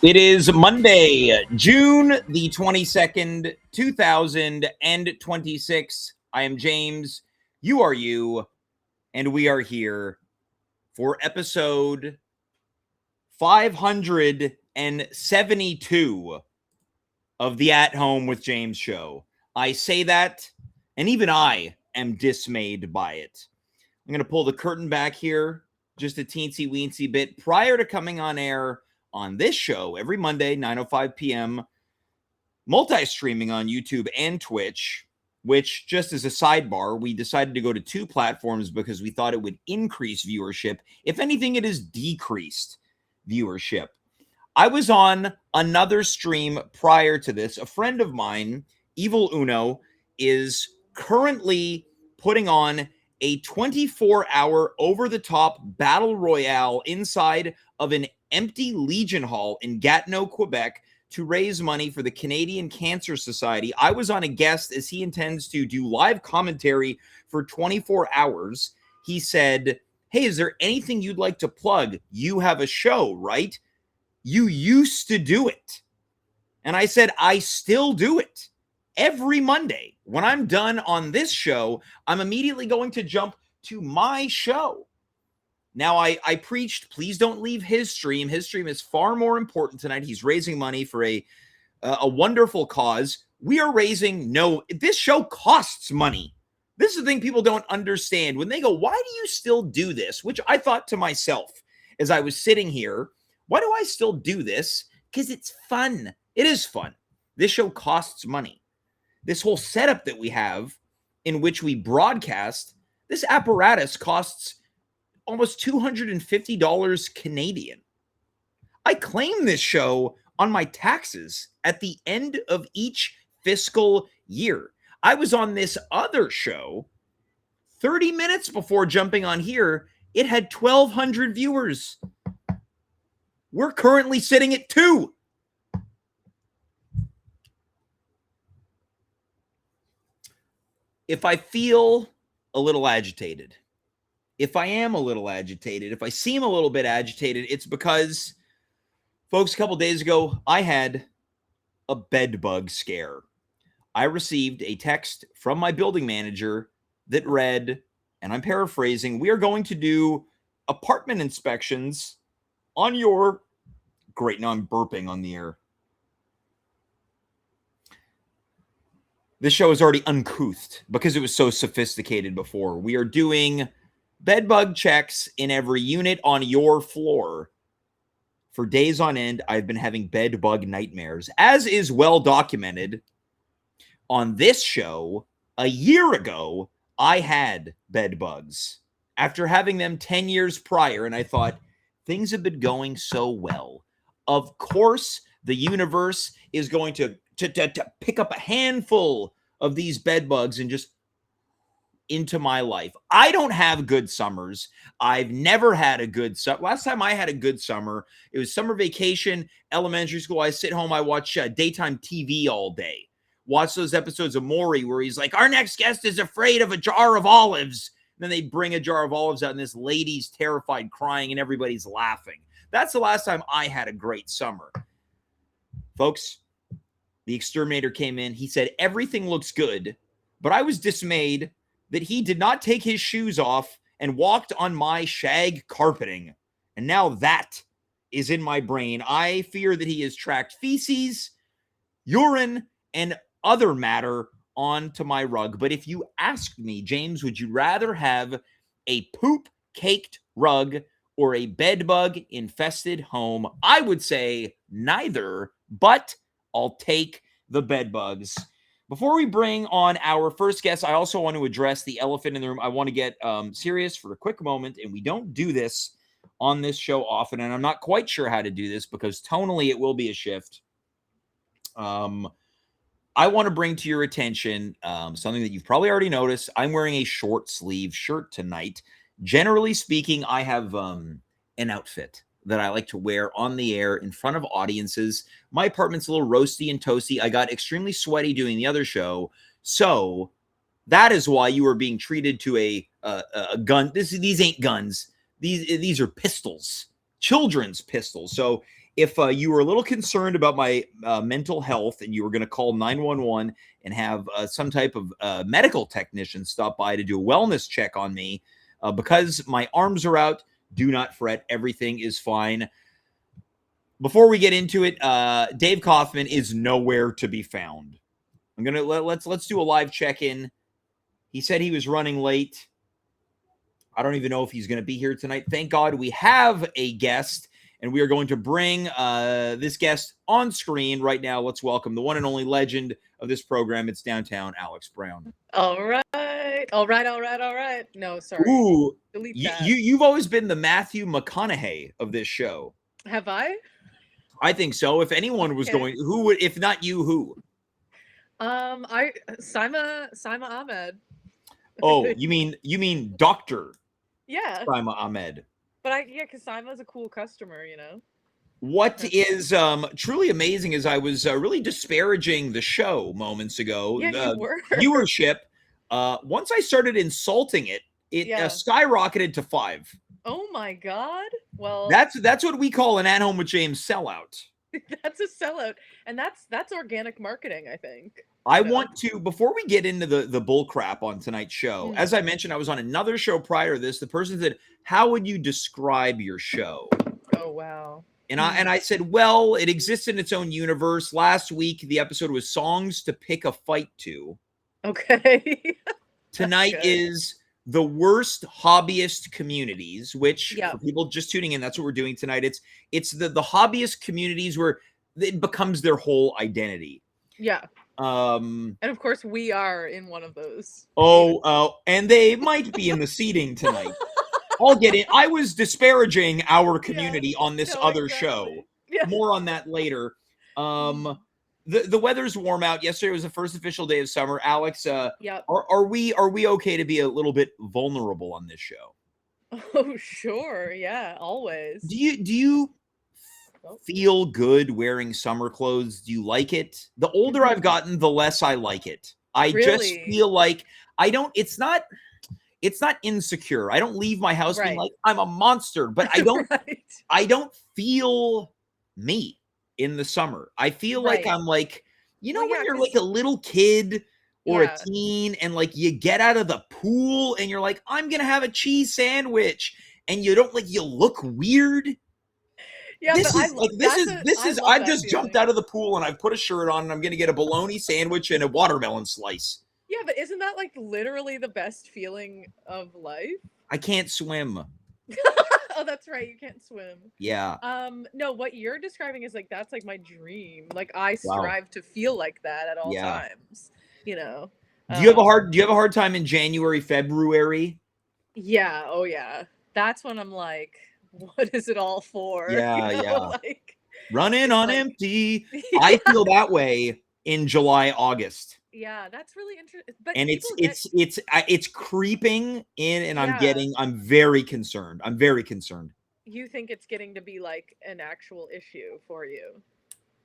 It is Monday, June the 22nd, 2026. I am James. You are you. And we are here for episode 572 of the At Home with James show. I say that, and even I am dismayed by it. I'm going to pull the curtain back here just a teensy weensy bit prior to coming on air on this show every Monday, 9:05 p.m., multi-streaming on YouTube and Twitch, which, just as a sidebar, we decided to go to two platforms because we thought it would increase viewership. If anything, it has decreased viewership. I was on another stream prior to this. A friend of mine, Evil Uno, is currently putting on a 24-hour over-the-top battle royale inside of an empty Legion Hall in Gatineau, Quebec, to raise money for the Canadian Cancer Society. I was on a guest as he intends to do live commentary for 24 hours. He said, "Hey, is there anything you'd like to plug? You have a show, right? You used to do it." And I said, I still do it. Every Monday, when I'm done on this show, I'm immediately going to jump to my show. Now, I preached, please don't leave his stream. His stream is far more important tonight. He's raising money for a wonderful cause. We are raising this show costs money. This is the thing people don't understand. When they go, why do you still do this? Which I thought to myself as I was sitting here, why do I still do this? Because it's fun. It is fun. This show costs money. This whole setup that we have in which we broadcast, this apparatus costs almost $250 Canadian. I claim this show on my taxes at the end of each fiscal year. I was on this other show 30 minutes before jumping on here. It had 1,200 viewers. We're currently sitting at 2. If I feel a little agitated, if I am a little agitated, if I seem a little bit agitated, it's because, folks, a couple days ago, I had a bed bug scare. I received a text from my building manager that read, and I'm paraphrasing, "We are going to do apartment inspections on your..." Great, now I'm burping on the air. This show is already uncouthed because it was so sophisticated before. We are doing bed bug checks in every unit on your floor. For days on end, I've been having bed bug nightmares, as is well documented. On this show, a year ago, I had bed bugs after having them 10 years prior, and I thought, things have been going so well. Of course, the universe is going to pick up a handful of these bed bugs and just into my life. I don't have good summers. I've never had a good summer. Last time I had a good summer, it was summer vacation, elementary school. I sit home, I watch daytime TV all day. Watch those episodes of Maury where he's like, our next guest is afraid of a jar of olives. And then they bring a jar of olives out and this lady's terrified, crying, and everybody's laughing. That's the last time I had a great summer. Folks, the exterminator came in. He said, everything looks good, but I was dismayed that he did not take his shoes off and walked on my shag carpeting. And now that is in my brain. I fear that he has tracked feces, urine, and other matter onto my rug. But if you asked me, James, would you rather have a poop-caked rug or a bedbug-infested home? I would say neither, but I'll take the bedbugs. Before we bring on our first guest, I also want to address the elephant in the room. I want to get serious for a quick moment, and we don't do this on this show often, and I'm not quite sure how to do this because tonally it will be a shift. I want to bring to your attention something that you've probably already noticed. I'm wearing a short sleeve shirt tonight. Generally speaking, I have an outfit that I like to wear on the air in front of audiences. My apartment's a little roasty and toasty. I got extremely sweaty doing the other show. So that is why you are being treated to a gun. These ain't guns. These are pistols, children's pistols. So if you were a little concerned about my mental health and you were going to call 911 and have some type of medical technician stop by to do a wellness check on me because my arms are out, do not fret. Everything is fine. Before we get into it, Dave Kaufman is nowhere to be found. I'm gonna let's do a live check-in. He said he was running late. I don't even know if he's going to be here tonight. Thank God we have a guest, and we are going to bring this guest on screen right now. Let's welcome the one and only legend of this program. It's Downtown Alex Brown. All right. No, sorry. Ooh, delete that. You've always been the Matthew McConaughey of this show. Have I? I think so. If anyone was going, who would? If not you, who? Saima Ahmed. Oh, you mean Dr. Yeah. Saima Ahmed. But because Saima's a cool customer, you know. What is truly amazing is I was really disparaging the show moments ago. Yeah, you were. Viewership. Once I started insulting it, skyrocketed to 5. Oh my God! Well, that's what we call an At Home with James sellout. That's a sellout, and that's organic marketing, I think. I want to, before we get into the bull crap on tonight's show, as I mentioned, I was on another show prior to this. The person said, "How would you describe your show?" Oh wow! And I said, "Well, it exists in its own universe." Last week, the episode was songs to pick a fight to. Okay. Tonight is the worst hobbyist communities, which for people just tuning in, that's what we're doing tonight. It's the hobbyist communities where it becomes their whole identity. Yeah. And of course we are in one of those. And they might be in the seating tonight. I'll get in. I was disparaging our community on this other show. Yeah. More on that later. The weather's warm out. Yesterday was the first official day of summer. Alex, are we okay to be a little bit vulnerable on this show? Oh, sure. Yeah, always. Do you feel good wearing summer clothes? Do you like it? The older I've gotten, the less I like it. I just feel like it's not insecure. I don't leave my house being like I'm a monster, but I don't feel me in the summer. I feel like I'm like, when you're like a little kid or a teen and like you get out of the pool and you're like, I'm going to have a cheese sandwich, and you don't you look weird. Yeah, I've just jumped out of the pool and I've put a shirt on and I'm going to get a bologna sandwich and a watermelon slice. Yeah, but isn't that like literally the best feeling of life? I can't swim. Oh, that's right. You can't swim. Yeah. No, what you're describing is that's like my dream. Like I strive to feel like that at all times. You know. Do you have a hard time in January, February? Yeah. Oh yeah. That's when I'm like, what is it all for? Yeah. Running on empty. I feel that way in July, August. Yeah, that's really interesting. But and it's creeping in, and I'm very concerned. You think it's getting to be like an actual issue for you?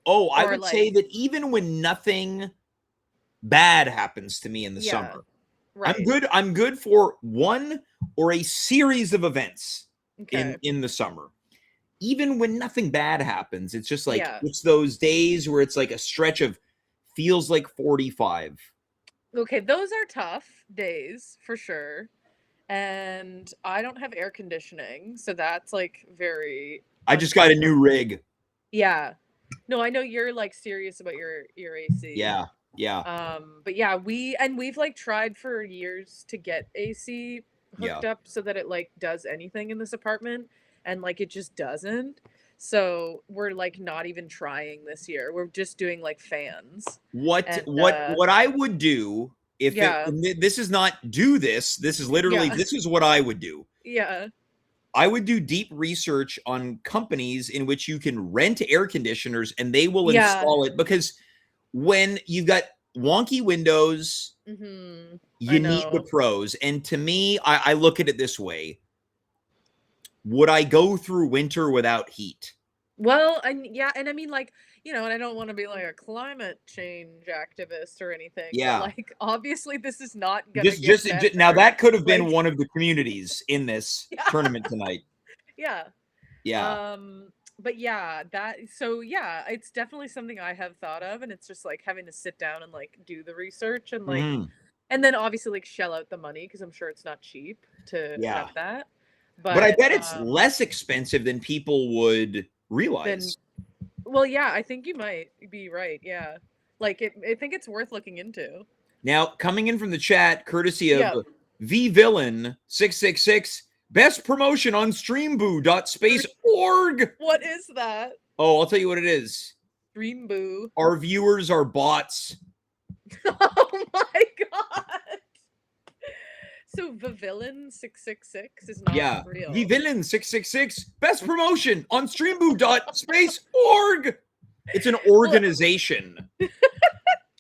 Oh, I would say that even when nothing bad happens to me in the summer, I'm good for one or a series of events in the summer. Even when nothing bad happens, it's just like it's those days where it's like a stretch of feels like 45. Okay, those are tough days for sure. And I don't have air conditioning, so that's like very I just got a new rig. Yeah. No, I know you're like serious about your AC. Yeah. But yeah, we've like tried for years to get AC hooked up so that it like does anything in this apartment, and like it just doesn't. So we're like not even trying this year. We're just doing like fans. What I would do if this is not do this. This is literally this is what I would do. Yeah. I would do deep research on companies in which you can rent air conditioners and they will install it, because when you've got wonky windows, you need the pros. And to me, I look at it this way. Would I go through winter without heat? Well, and I mean, like, and I don't want to be like a climate change activist or anything. Yeah. But like, obviously, this is not going to get better. Now, that could have been one of the communities in this tournament tonight. Yeah. Yeah. but yeah, it's definitely something I have thought of, and it's just like having to sit down and like do the research and like, and then obviously like shell out the money because I'm sure it's not cheap to have that. But I bet it's less expensive than people would realize. Well, yeah, I think you might be right. Yeah, like I think it's worth looking into. Now, coming in from the chat, courtesy of VVillain666, best promotion on streamboo.space.org. What is that? Oh, I'll tell you what it is. Streamboo. Our viewers are bots. Oh my god. So VVillain666 is not real. VVillain666, best promotion on streamboo.space.org. It's an organization.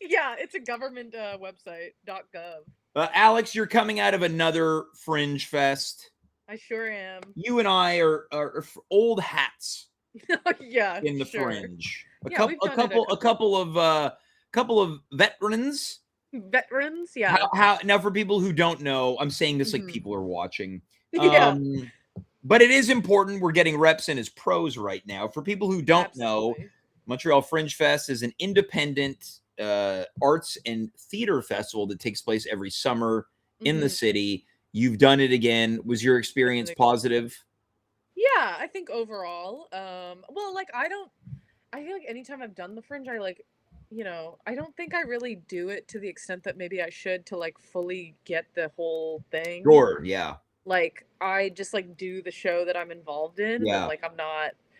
Yeah, it's a government website, .gov. Alex, you're coming out of another Fringe Fest. I sure am. You and I are old hats. Yeah, in the Fringe. A couple of veterans. Veterans, yeah. How now for people who don't know, I'm saying this like people are watching. Yeah. But it is important we're getting reps in as pros right now. For people who don't know, Montreal Fringe Fest is an independent arts and theater festival that takes place every summer in the city. You've done it again. Was your experience positive? Yeah, I think overall. Well, like I feel like anytime I've done the Fringe, I like, you know, I don't think I really do it to the extent that maybe I should to like fully get the whole thing. Sure, yeah. Like I just like do the show that I'm involved in. Yeah. And, like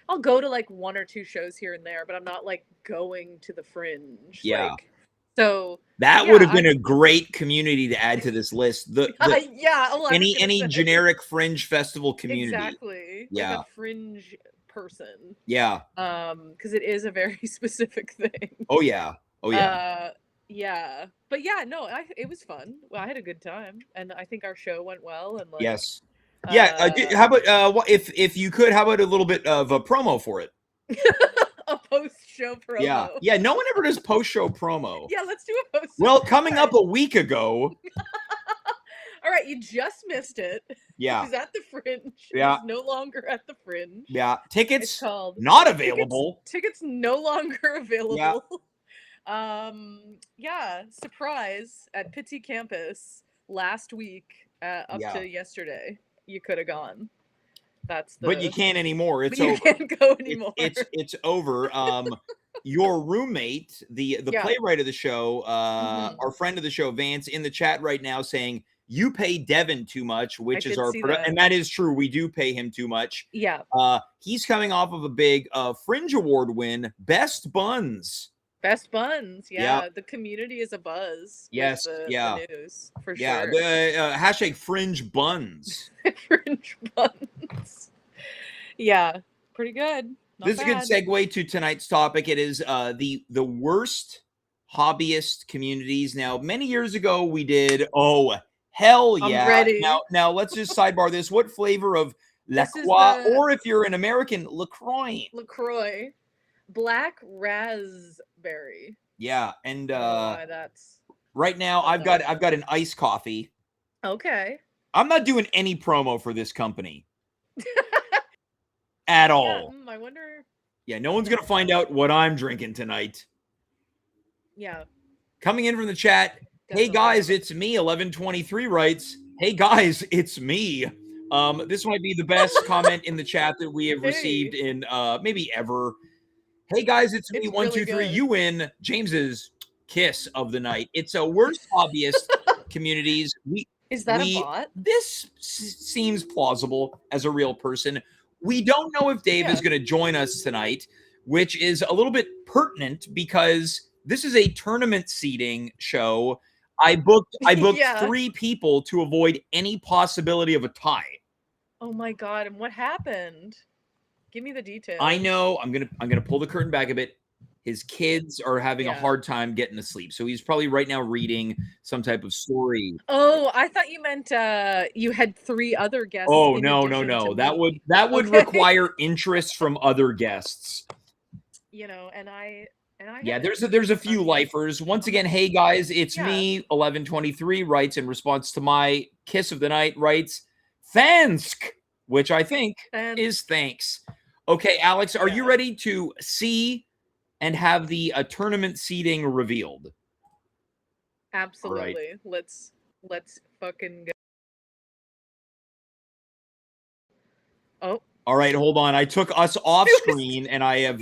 I'll go to like 1 or 2 shows here and there, but I'm not like going to the Fringe. Yeah. Like, so that would have been a great community to add to this list. Any generic Fringe festival community. Exactly. Yeah. Like a Fringe person. Yeah. Because it is a very specific thing. Oh yeah. Oh yeah. Yeah. But yeah, no, it was fun. Well, I had a good time, and I think our show went well. And like, yes. Yeah. How about if you could? How about a little bit of a promo for it? A post-show promo. Yeah. Yeah. No one ever does post-show promo. Yeah. Let's do a post. Well, coming up a week ago. All right, you just missed it. Yeah. It was at the Fringe. Yeah. It's no longer at the Fringe. Yeah. Tickets not available. Tickets no longer available. Yeah. Yeah. Surprise at Pitsy Campus last week up to yesterday. You could have gone. But you can't anymore. It's over. You can't go anymore. It's over. Your roommate, the playwright of the show, our friend of the show, Vance, in the chat right now saying you pay Devin too much, which is and that is true. We do pay him too much. Yeah. He's coming off of a big Fringe Award win, Best Buns. Best Buns, yeah. The community is a buzz. Yes, the news for sure. Yeah, the hashtag Fringe Buns. Fringe Buns. Yeah, pretty good. This is a good segue to tonight's topic. It is the worst hobbyist communities. Now, many years ago, we did. Oh, hell yeah! I'm ready. Now let's just sidebar this. What flavor of La Croix, or if you're an American, LaCroix? LaCroix. Black raspberry. Yeah, and that's right now I've got an iced coffee. Okay. I'm not doing any promo for this company at all. Yeah, I wonder. Yeah, no one's gonna find out what I'm drinking tonight. Yeah. Coming in from the chat. Definitely. Hey guys, it's me. 1123 writes. Hey guys, it's me. This might be the best comment in the chat that we have received in maybe ever. Hey guys, it's me. 123. You win James's kiss of the night. It's a worst hobbyist communities. Is that a bot? This seems plausible as a real person. We don't know if Dave is going to join us tonight, which is a little bit pertinent because this is a tournament seating show. I booked 3 people to avoid any possibility of a tie. Oh my god! And what happened? Give me the details. I know. I'm gonna pull the curtain back a bit. His kids are having a hard time getting to sleep, so he's probably right now reading some type of story. Oh, I thought you meant you had 3 other guests. Oh no! That would require interest from other guests. You know, and I. Yeah, there's a few lifers. Once again, hey guys, it's me. 1123 writes in response to my kiss of the night. Writes, "Thansk," which I think is thanks. Okay, Alex, are you ready to see and have the tournament seating revealed? Absolutely. Right. Let's fucking go. Oh. All right, hold on. I took us off screen, and I have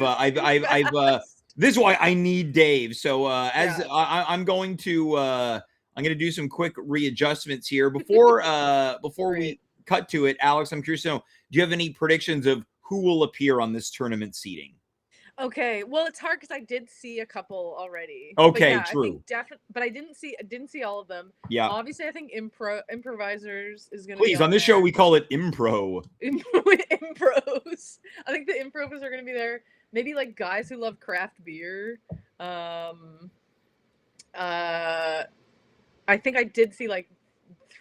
this is why I need Dave. So I'm going to do some quick readjustments here before we cut to it. Alex, I'm curious to know, do you have any predictions of who will appear on this tournament seating? Okay, well, it's hard because I did see a couple already. Okay, but true. I think definitely, but I didn't see all of them. Yeah. Obviously, I think improvisers is going to be on this show. We call it impro. Impros. I think the improvers are going to be there. Maybe like guys who love craft beer. I think I did see like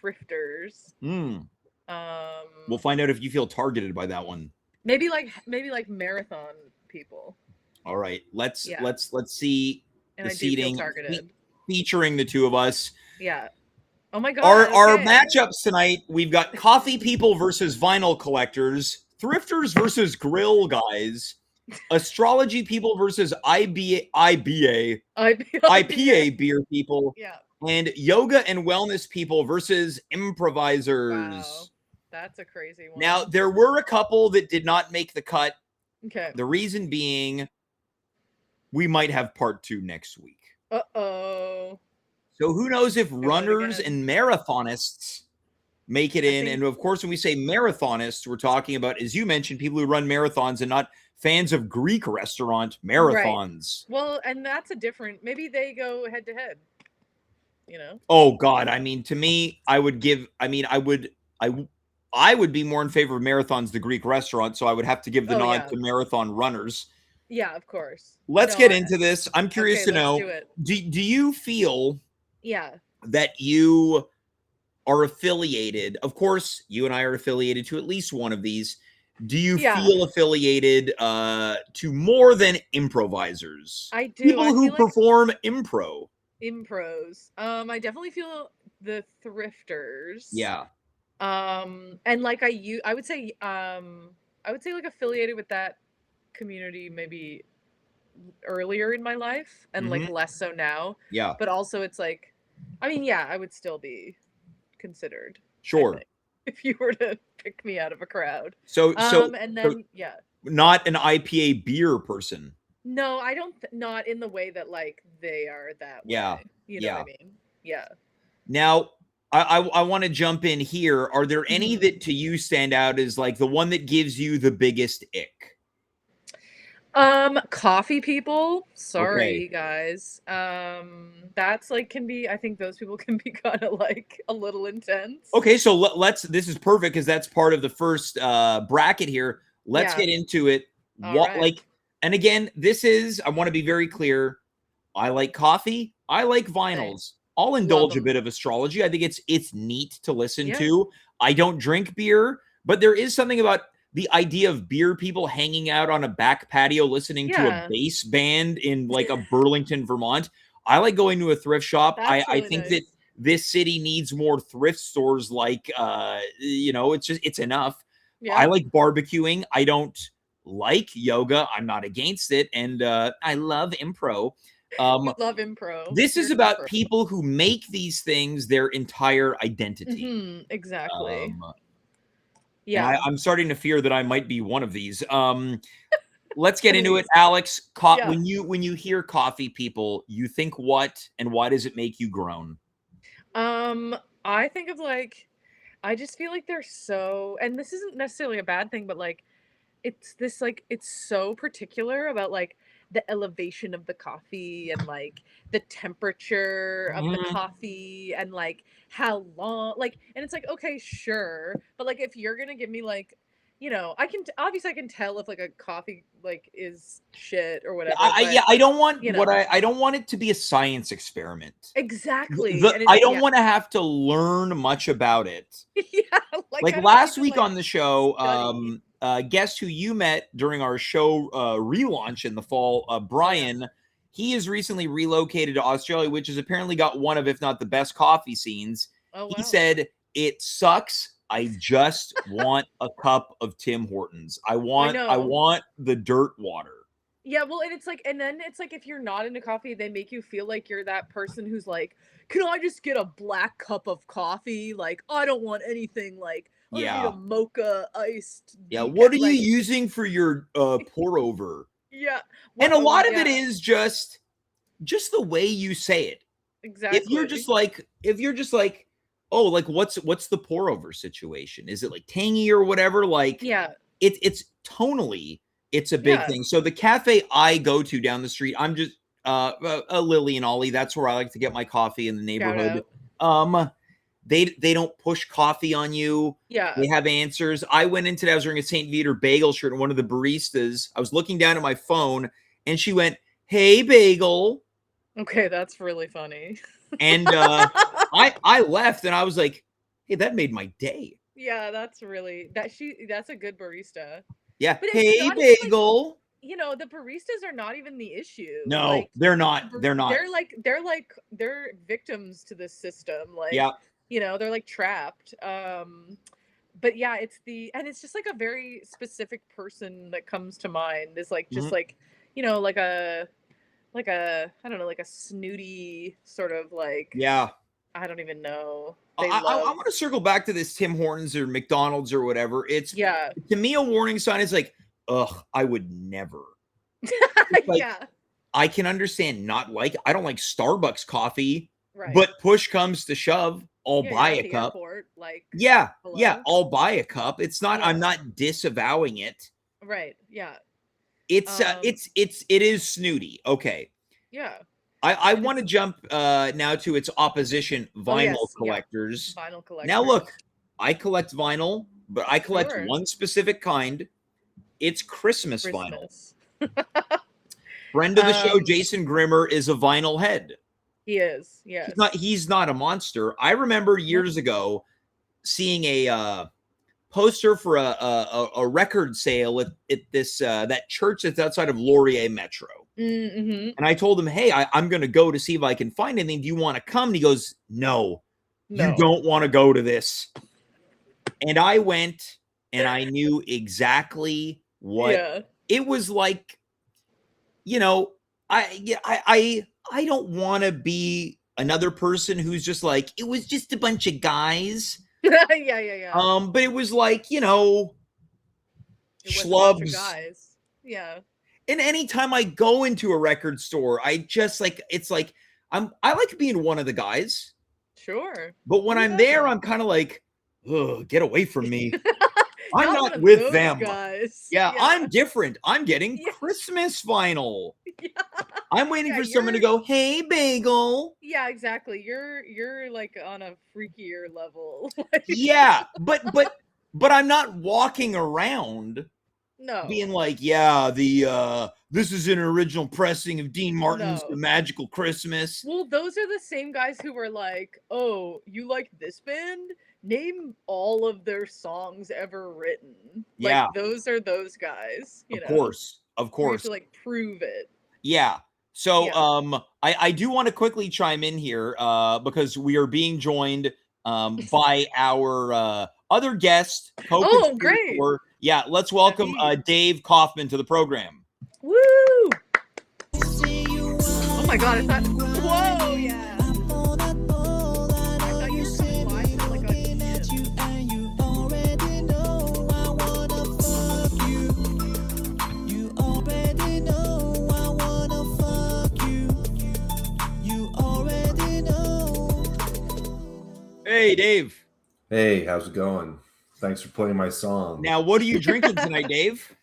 thrifters. We'll find out if you feel targeted by that one. Maybe like marathon people. All right, let's see and the seating featuring the two of us. Yeah. Oh my god. Our matchups tonight, we've got coffee people versus vinyl collectors, thrifters versus grill guys, astrology people versus IPA beer people, and yoga and wellness people versus improvisers. Wow. That's a crazy one. Now, there were a couple that did not make the cut. Okay. The reason being, we might have part 2 next week. Uh-oh. So who knows if runners and marathonists make it in. And of course, when we say marathonists, we're talking about, as you mentioned, people who run marathons and not fans of Greek restaurant marathons. Right. Well, and that's a different, maybe they go head to head, you know? Oh God. I mean, to me, I would be more in favor of marathons, the Greek restaurant. So I would have to give the nod to marathon runners. Yeah, of course. Let's get into this. I'm curious to know, do you feel that you are affiliated? Of course, you and I are affiliated to at least one of these. Do you feel affiliated to more than improvisers? I do. People who perform impros. I definitely feel the thrifters. Yeah. And like I would say like affiliated with that community maybe earlier in my life and like less so now. Yeah. But also it's like, I mean, I would still be considered. Sure. If you were to pick me out of a crowd. So and then not an IPA beer person. No, I don't. Not in the way that like they are that way. Yeah. You know what I mean? Yeah. Now, I want to jump in here. Are there any that to you stand out as like the one that gives you the biggest ick? Coffee people. Sorry, guys. That's like I think those people can be kind of like a little intense. Okay, so this is perfect because that's part of the first bracket here. Let's get into it. And again, I want to be very clear. I like coffee. I like vinyls. I'll indulge a bit of astrology. I think it's neat to listen to. I don't drink beer, but there is something about the idea of beer people hanging out on a back patio listening to a bass band in like a Burlington, Vermont. I like going to a thrift shop. I think that this city needs more thrift stores. Like, it's enough. Yeah. I like barbecuing. I don't like yoga. I'm not against it. And I love impro. You love impro. This is about people who make these things their entire identity. Exactly. I'm starting to fear that I might be one of these. Let's get into it, Alex. When you hear coffee people, you think what, and why does it make you groan? I think of like, I just feel like they're so, and this isn't necessarily a bad thing, but like, it's so particular about like the elevation of the coffee and like the temperature of the coffee and like how long, like, and it's like, okay, sure, but like if you're gonna give me like, I can I can tell if like a coffee like is shit or whatever. I don't want I don't want it to be a science experiment. Exactly. I don't want to have to learn much about it. Like last week on the show, guess who you met during our show relaunch in the fall, Brian. He has recently relocated to Australia, which has apparently got one of, if not the best coffee scenes. He said, it sucks. I just want a cup of Tim Hortons. I want the dirt water. Yeah, well, and then it's like if you're not into coffee, they make you feel like you're that person who's like, can I just get a black cup of coffee? Like, I don't want anything like, I don't need a mocha iced. Yeah, what are you using for your pour over? Yeah. And a lot of it is just the way you say it. Exactly. If you're just like, oh, like what's the pour over situation? Is it like tangy or whatever? Like, yeah, it's tonally, it's a big thing. So the cafe I go to down the street, I'm just Lily and Ollie. That's where I like to get my coffee in the neighborhood. They don't push coffee on you. Yeah. They have answers. I went in today, I was wearing a St. Viator bagel shirt, and one of the baristas, I was looking down at my phone, and she went, "Hey, bagel." Okay, that's really funny. And I left, and I was like, "Hey, that made my day." Yeah, that's a good barista. Yeah. But hey, bagel. Like, the baristas are not even the issue. No, like, they're not. They're not. They're victims to this system. Like, yeah. They're like trapped. But yeah, it's just like a very specific person that comes to mind is like just like, like a I don't know, like a snooty sort of like, I don't even know. I want to circle back to this Tim Hortons or McDonald's or whatever. It's to me a warning sign is like, ugh, I would never. Like, I can understand I don't like Starbucks coffee, but push comes to shove, I'll buy a cup. Airport, like, I'll buy a cup. It's not, I'm not disavowing it. Right. Yeah. It is snooty. Okay. Yeah. I want to jump now to its opposition, vinyl collectors. Yeah. Vinyl collectors. Now look, I collect vinyl, but I collect one specific kind. It's Christmas vinyl. Friend of the show, Jason Grimmer, is a vinyl head. He is, yes. He's not a monster. I remember years ago seeing a poster for a record sale at this that church that's outside of Laurier Metro. Mm-hmm. And I told him, hey, I'm going to go to see if I can find anything. Do you want to come? And he goes, no, you don't want to go to this. And I went, and I knew exactly what it was like. I don't want to be another person who's just like, it was just a bunch of guys. Yeah. But it was like, schlubs. Guys. Yeah. And anytime I go into a record store, I just like, it's like, I like being one of the guys. Sure. But when I'm there, I'm kind of like, ugh, get away from me. I'm not with them. Guys. Yeah, I'm different. I'm getting Christmas vinyl. Yeah. I'm waiting for someone to go, hey, bagel. Yeah, exactly. You're like on a freakier level. Yeah, but I'm not walking around being like, this is an original pressing of Dean Martin's The Magical Christmas. Well, those are the same guys who were like, oh, you like this band? Name all of their songs ever written. Yeah. Like, those are those guys. Of course. You have to like prove it. Yeah. So I do want to quickly chime in here because we are being joined by our other guest. Oh, great. Yeah, let's welcome Dave Kaufman to the program. Woo! Oh my God, I thought, whoa, yeah. Hey, Dave. Hey, how's it going? Thanks for playing my song. Now, what are you drinking tonight, Dave?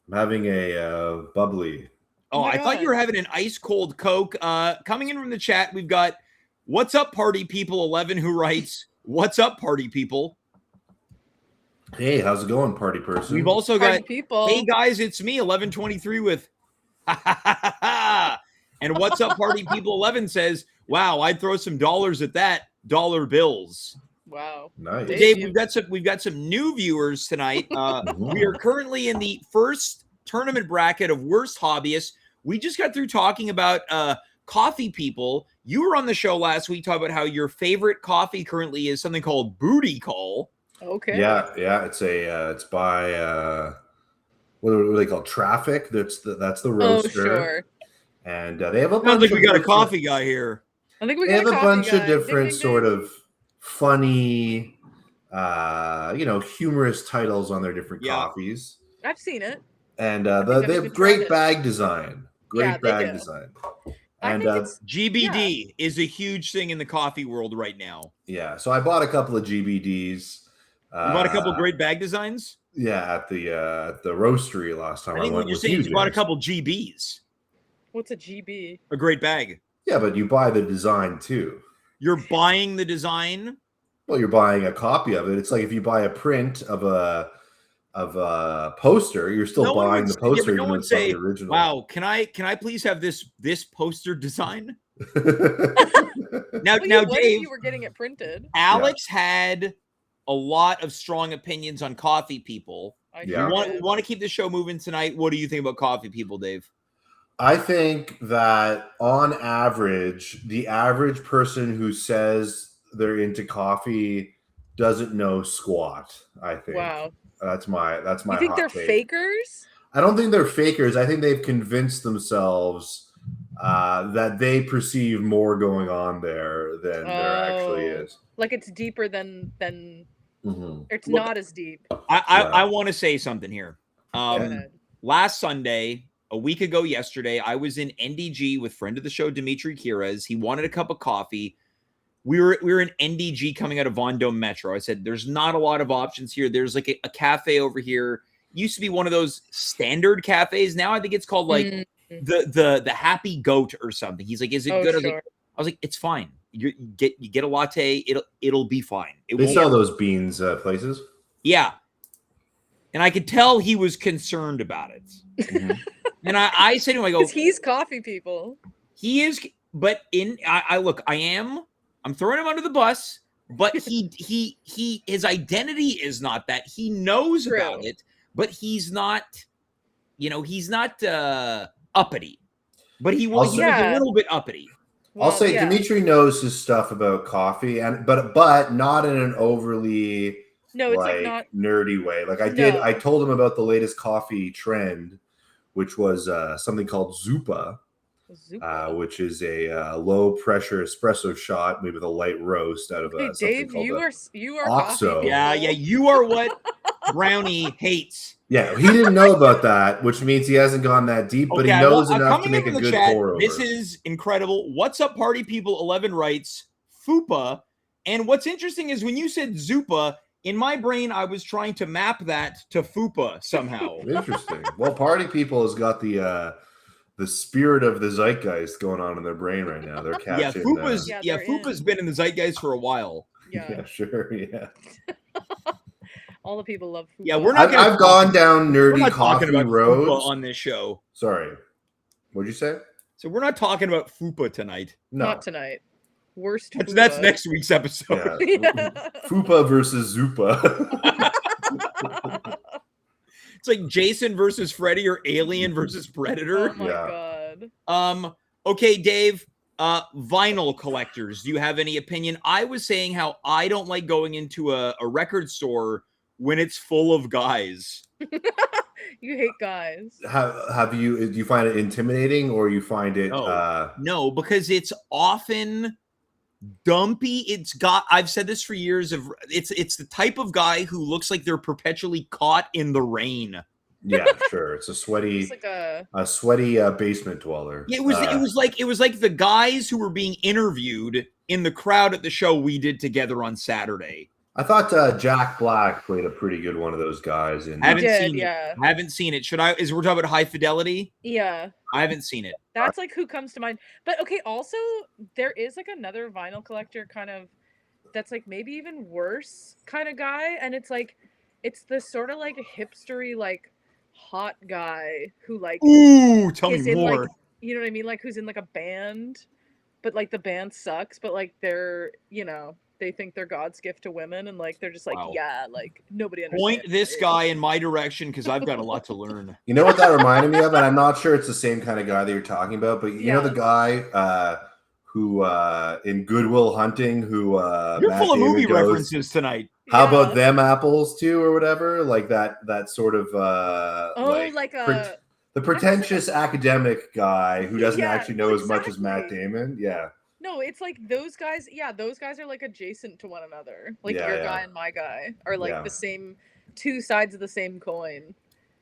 I'm having a bubbly. Oh, I thought you were having an ice cold Coke. Coming in from the chat, we've got What's Up Party People 11 who writes, What's up, party people? Hey, how's it going, party person? We've also got people. Hey guys, it's me, 1123 with ha ha ha ha. And What's Up Party People 11 says, wow, I'd throw some dollars at that. Dollar bills. Wow. Nice. Dave, we've got some new viewers tonight. We are currently in the first tournament bracket of Worst Hobbyists. We just got through talking about coffee people. You were on the show last week talking about how your favorite coffee currently is something called Booty Call. Okay. Yeah. It's by what are they called? Traffic. That's the roaster. Oh, sure. And they have a Sounds bunch like of we got a different- coffee guy here. I think we They got have a a coffee bunch of guy. different Ding, ding, sort ding. of funny, humorous titles on their different coffees. I've seen it. And think they I've have even great tried it. bag design. Yeah, they do. Design. I And think it's GBD is a huge thing in the coffee world right now. yeah, so I bought a couple of GBDs. You bought a couple of great bag designs? Yeah, at the roastery last time I think went what you're with saying is you bought a James. couple GBs. What's a GB? A great bag. Yeah, but you buy the design too. You're buying the design? Well, you're buying a copy of it. It's like if you buy a print of a poster, you're still buying the poster, even though it's not the original. Wow, can I please have this poster design? Now, Dave, Dave, you were getting it printed. Alex had a lot of strong opinions on coffee people. We want to keep the show moving tonight. What do you think about coffee people, Dave? I think that on average, the average person who says they're into coffee doesn't know squat. I think. Wow. That's my You think they're fakers? I don't think they're fakers. I think they've convinced themselves that they perceive more going on there than there actually is. Like it's deeper than Mm-hmm. It's not as deep. I want to say something here. Go ahead. Last Sunday, a week ago yesterday, I was in NDG with friend of the show, Dimitri Kiras. He wanted a cup of coffee. We were in NDG coming out of Vendome Metro. I said, there's not a lot of options here. There's like a cafe over here. Used to be one of those standard cafes. Now I think it's called like the Happy Goat or something. He's like, is it good? Sure. I was like, it's fine. You get a latte. It'll be fine. They sell those beans places. Yeah. And I could tell he was concerned about it. Mm-hmm. And I said to him, I go, he's coffee people. He is, but I'm throwing him under the bus, but his identity is not that. He knows about it, but he's not, uppity. But he was a little bit uppity. Well, I'll say Dimitri knows his stuff about coffee, but not in an overly not nerdy way. Like I told him about the latest coffee trend, which was something called Zupa. Which is a low pressure espresso shot made with a light roast out of something Dave, called you are OXO. Yeah, you are what Brownie hates. Yeah, he didn't know about that, which means he hasn't gone that deep, but he knows enough to make a good pour over. This is incredible. What's up, party people? 11 writes Fupa, and what's interesting is when you said Zupa, in my brain I was trying to map that to Fupa somehow. Interesting. Well, party people has got the spirit of the zeitgeist going on in their brain right now. They're catching. Fupa's been in the zeitgeist for a while. Yeah, sure. Yeah. All the people love Fupa. Yeah, I've gone down nerdy coffee roads on this show. Sorry, what'd you say? So we're not talking about Fupa tonight. No, not tonight. Worst. That's next week's episode. Yeah. Fupa versus Zupa. It's like Jason versus Freddy or Alien versus Predator. Oh my god. Okay, Dave. Vinyl collectors. Do you have any opinion? I was saying how I don't like going into a record store when it's full of guys. You hate guys. Do you find it intimidating or you find it no, because it's often dumpy. I've said this for years, it's the type of guy who looks like they're perpetually caught in the rain. Yeah, sure. It's a sweaty, it's like a sweaty basement dweller. Yeah, it was like the guys who were being interviewed in the crowd at the show we did together on Saturday. I thought Jack Black played a pretty good one of those guys. I haven't seen it. We're talking about High Fidelity? Yeah. I haven't seen it. That's like who comes to mind. But okay, also there is like another vinyl collector kind of that's like maybe even worse kind of guy, and it's the sort of like hipstery like hot guy who like tell me more. Like, you know what I mean? Like who's in like a band, but like the band sucks, but like they're, they think they're God's gift to women, and like they're just like, yeah, like nobody understands. Point this guy in my direction because I've got a lot to learn. You know what that reminded me of, and I'm not sure it's the same kind of guy that you're talking about, but you know the guy who in Good Will Hunting, who you're full of movie references tonight. How about them apples too, or whatever? Like that sort of the pretentious academic guy who doesn't actually know as much as Matt Damon. Yeah. No, it's like those guys. Yeah, those guys are like adjacent to one another. Like your guy and my guy are like the same, two sides of the same coin.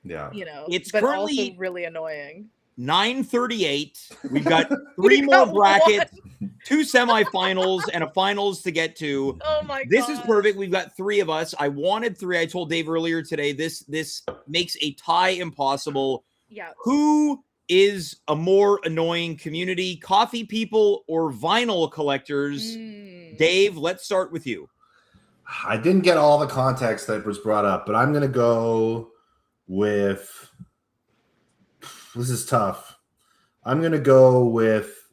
Yeah. You know, it's but currently also really annoying. 9:38. We've got 3 more brackets, 2 semifinals, and a finals to get to. Oh my god. This is perfect. We've got 3 of us. I wanted 3. I told Dave earlier today, this makes a tie impossible. Yeah. Who is a more annoying community, coffee people or vinyl collectors? Dave, let's start with you. I didn't get all the context that was brought up, but I'm going to go with... This is tough. I'm going to go with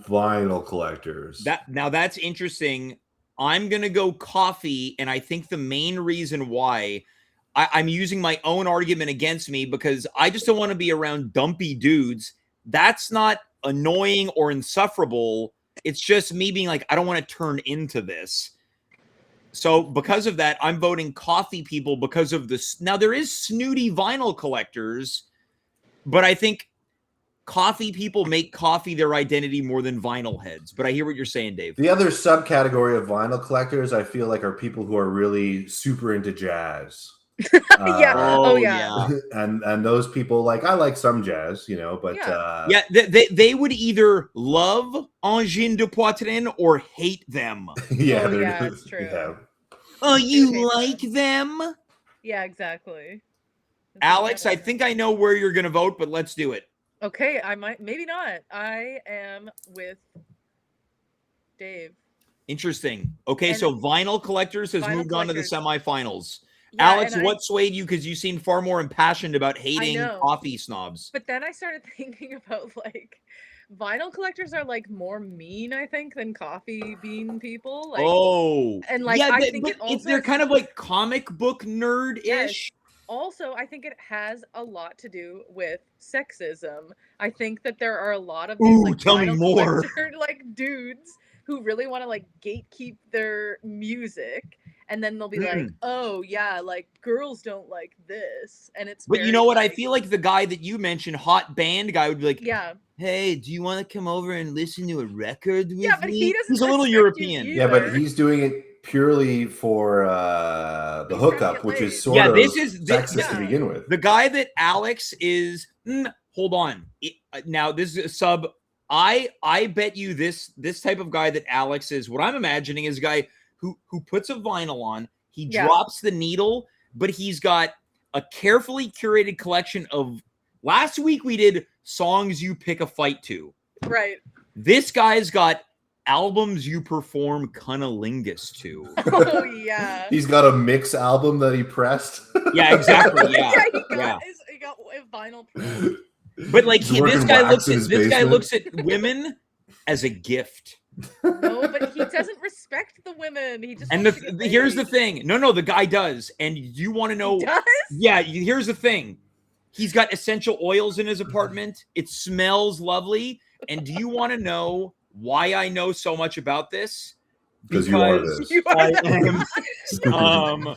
vinyl collectors. Now that's interesting. I'm going to go coffee, and I think the main reason why I'm using my own argument against me, because I just don't want to be around dumpy dudes. That's not annoying or insufferable. It's just me being like, I don't want to turn into this. So because of that, I'm voting coffee people because of this. Now, there is snooty vinyl collectors, but I think coffee people make coffee their identity more than vinyl heads. But I hear what you're saying, Dave. The other subcategory of vinyl collectors, I feel like, are people who are really super into jazz. And those people, like, I like some jazz, you know, but they would either love Engin de Poitrine or hate them. It's true. Yeah. Oh, you like them? Yeah, exactly. Alex, I think I know where you're gonna vote, but let's do it. Okay, I might, maybe not. I am with Dave. Interesting. Okay, so vinyl collectors has moved on to the semifinals. Yeah, Alex, what swayed you? Because you seem far more impassioned about hating coffee snobs. But then I started thinking about, like, vinyl collectors are, like, more mean, I think, than coffee bean people. Like, and like, I think they're kind of like comic book nerd-ish. Yes. Also, I think it has a lot to do with sexism. I think that there are a lot of these, like, tell me more. Like, dudes who really want to, like, gatekeep their music. And then they'll be like, oh, yeah, like, girls don't like this. And it's But you know what? I feel like the guy that you mentioned, hot band guy, would be like, hey, do you want to come over and listen to a record with me? Yeah, but he doesn't. He's a little European. Yeah, but he's doing it purely for the hookup, which is sort of sexist to begin with. The guy that Alex is, hold on. Now, this is a sub. I bet you this type of guy that Alex is, what I'm imagining is a guy who puts a vinyl on, he drops the needle, but he's got a carefully curated collection of, last week we did songs you pick a fight to. Right. This guy's got albums you perform cunnilingus to. Oh, yeah. He's got a mix album that he pressed. Yeah, exactly. Yeah. He got a vinyl press. But like this guy looks at women as a gift. No, but he doesn't respect the women. He just here's the thing. No, the guy does. And you want to know? He does? Yeah, here's the thing. He's got essential oils in his apartment. It smells lovely. And do you want to know why I know so much about this? Because you are this. I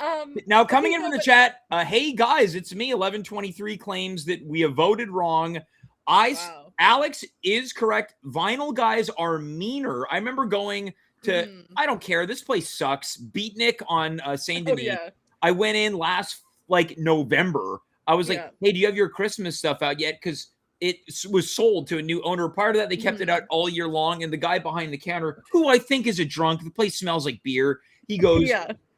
am. Now coming in from the chat, hey guys, it's me. 1123 claims that we have voted wrong. Alex is correct. Vinyl guys are meaner. I remember going to, I don't care, this place sucks, Beatnik on Saint Denis. Yeah. I went in last, like, November. I was like, hey, do you have your Christmas stuff out yet? Because it was sold to a new owner. Prior to that, they kept it out all year long. And the guy behind the counter, who I think is a drunk, the place smells like beer, he goes,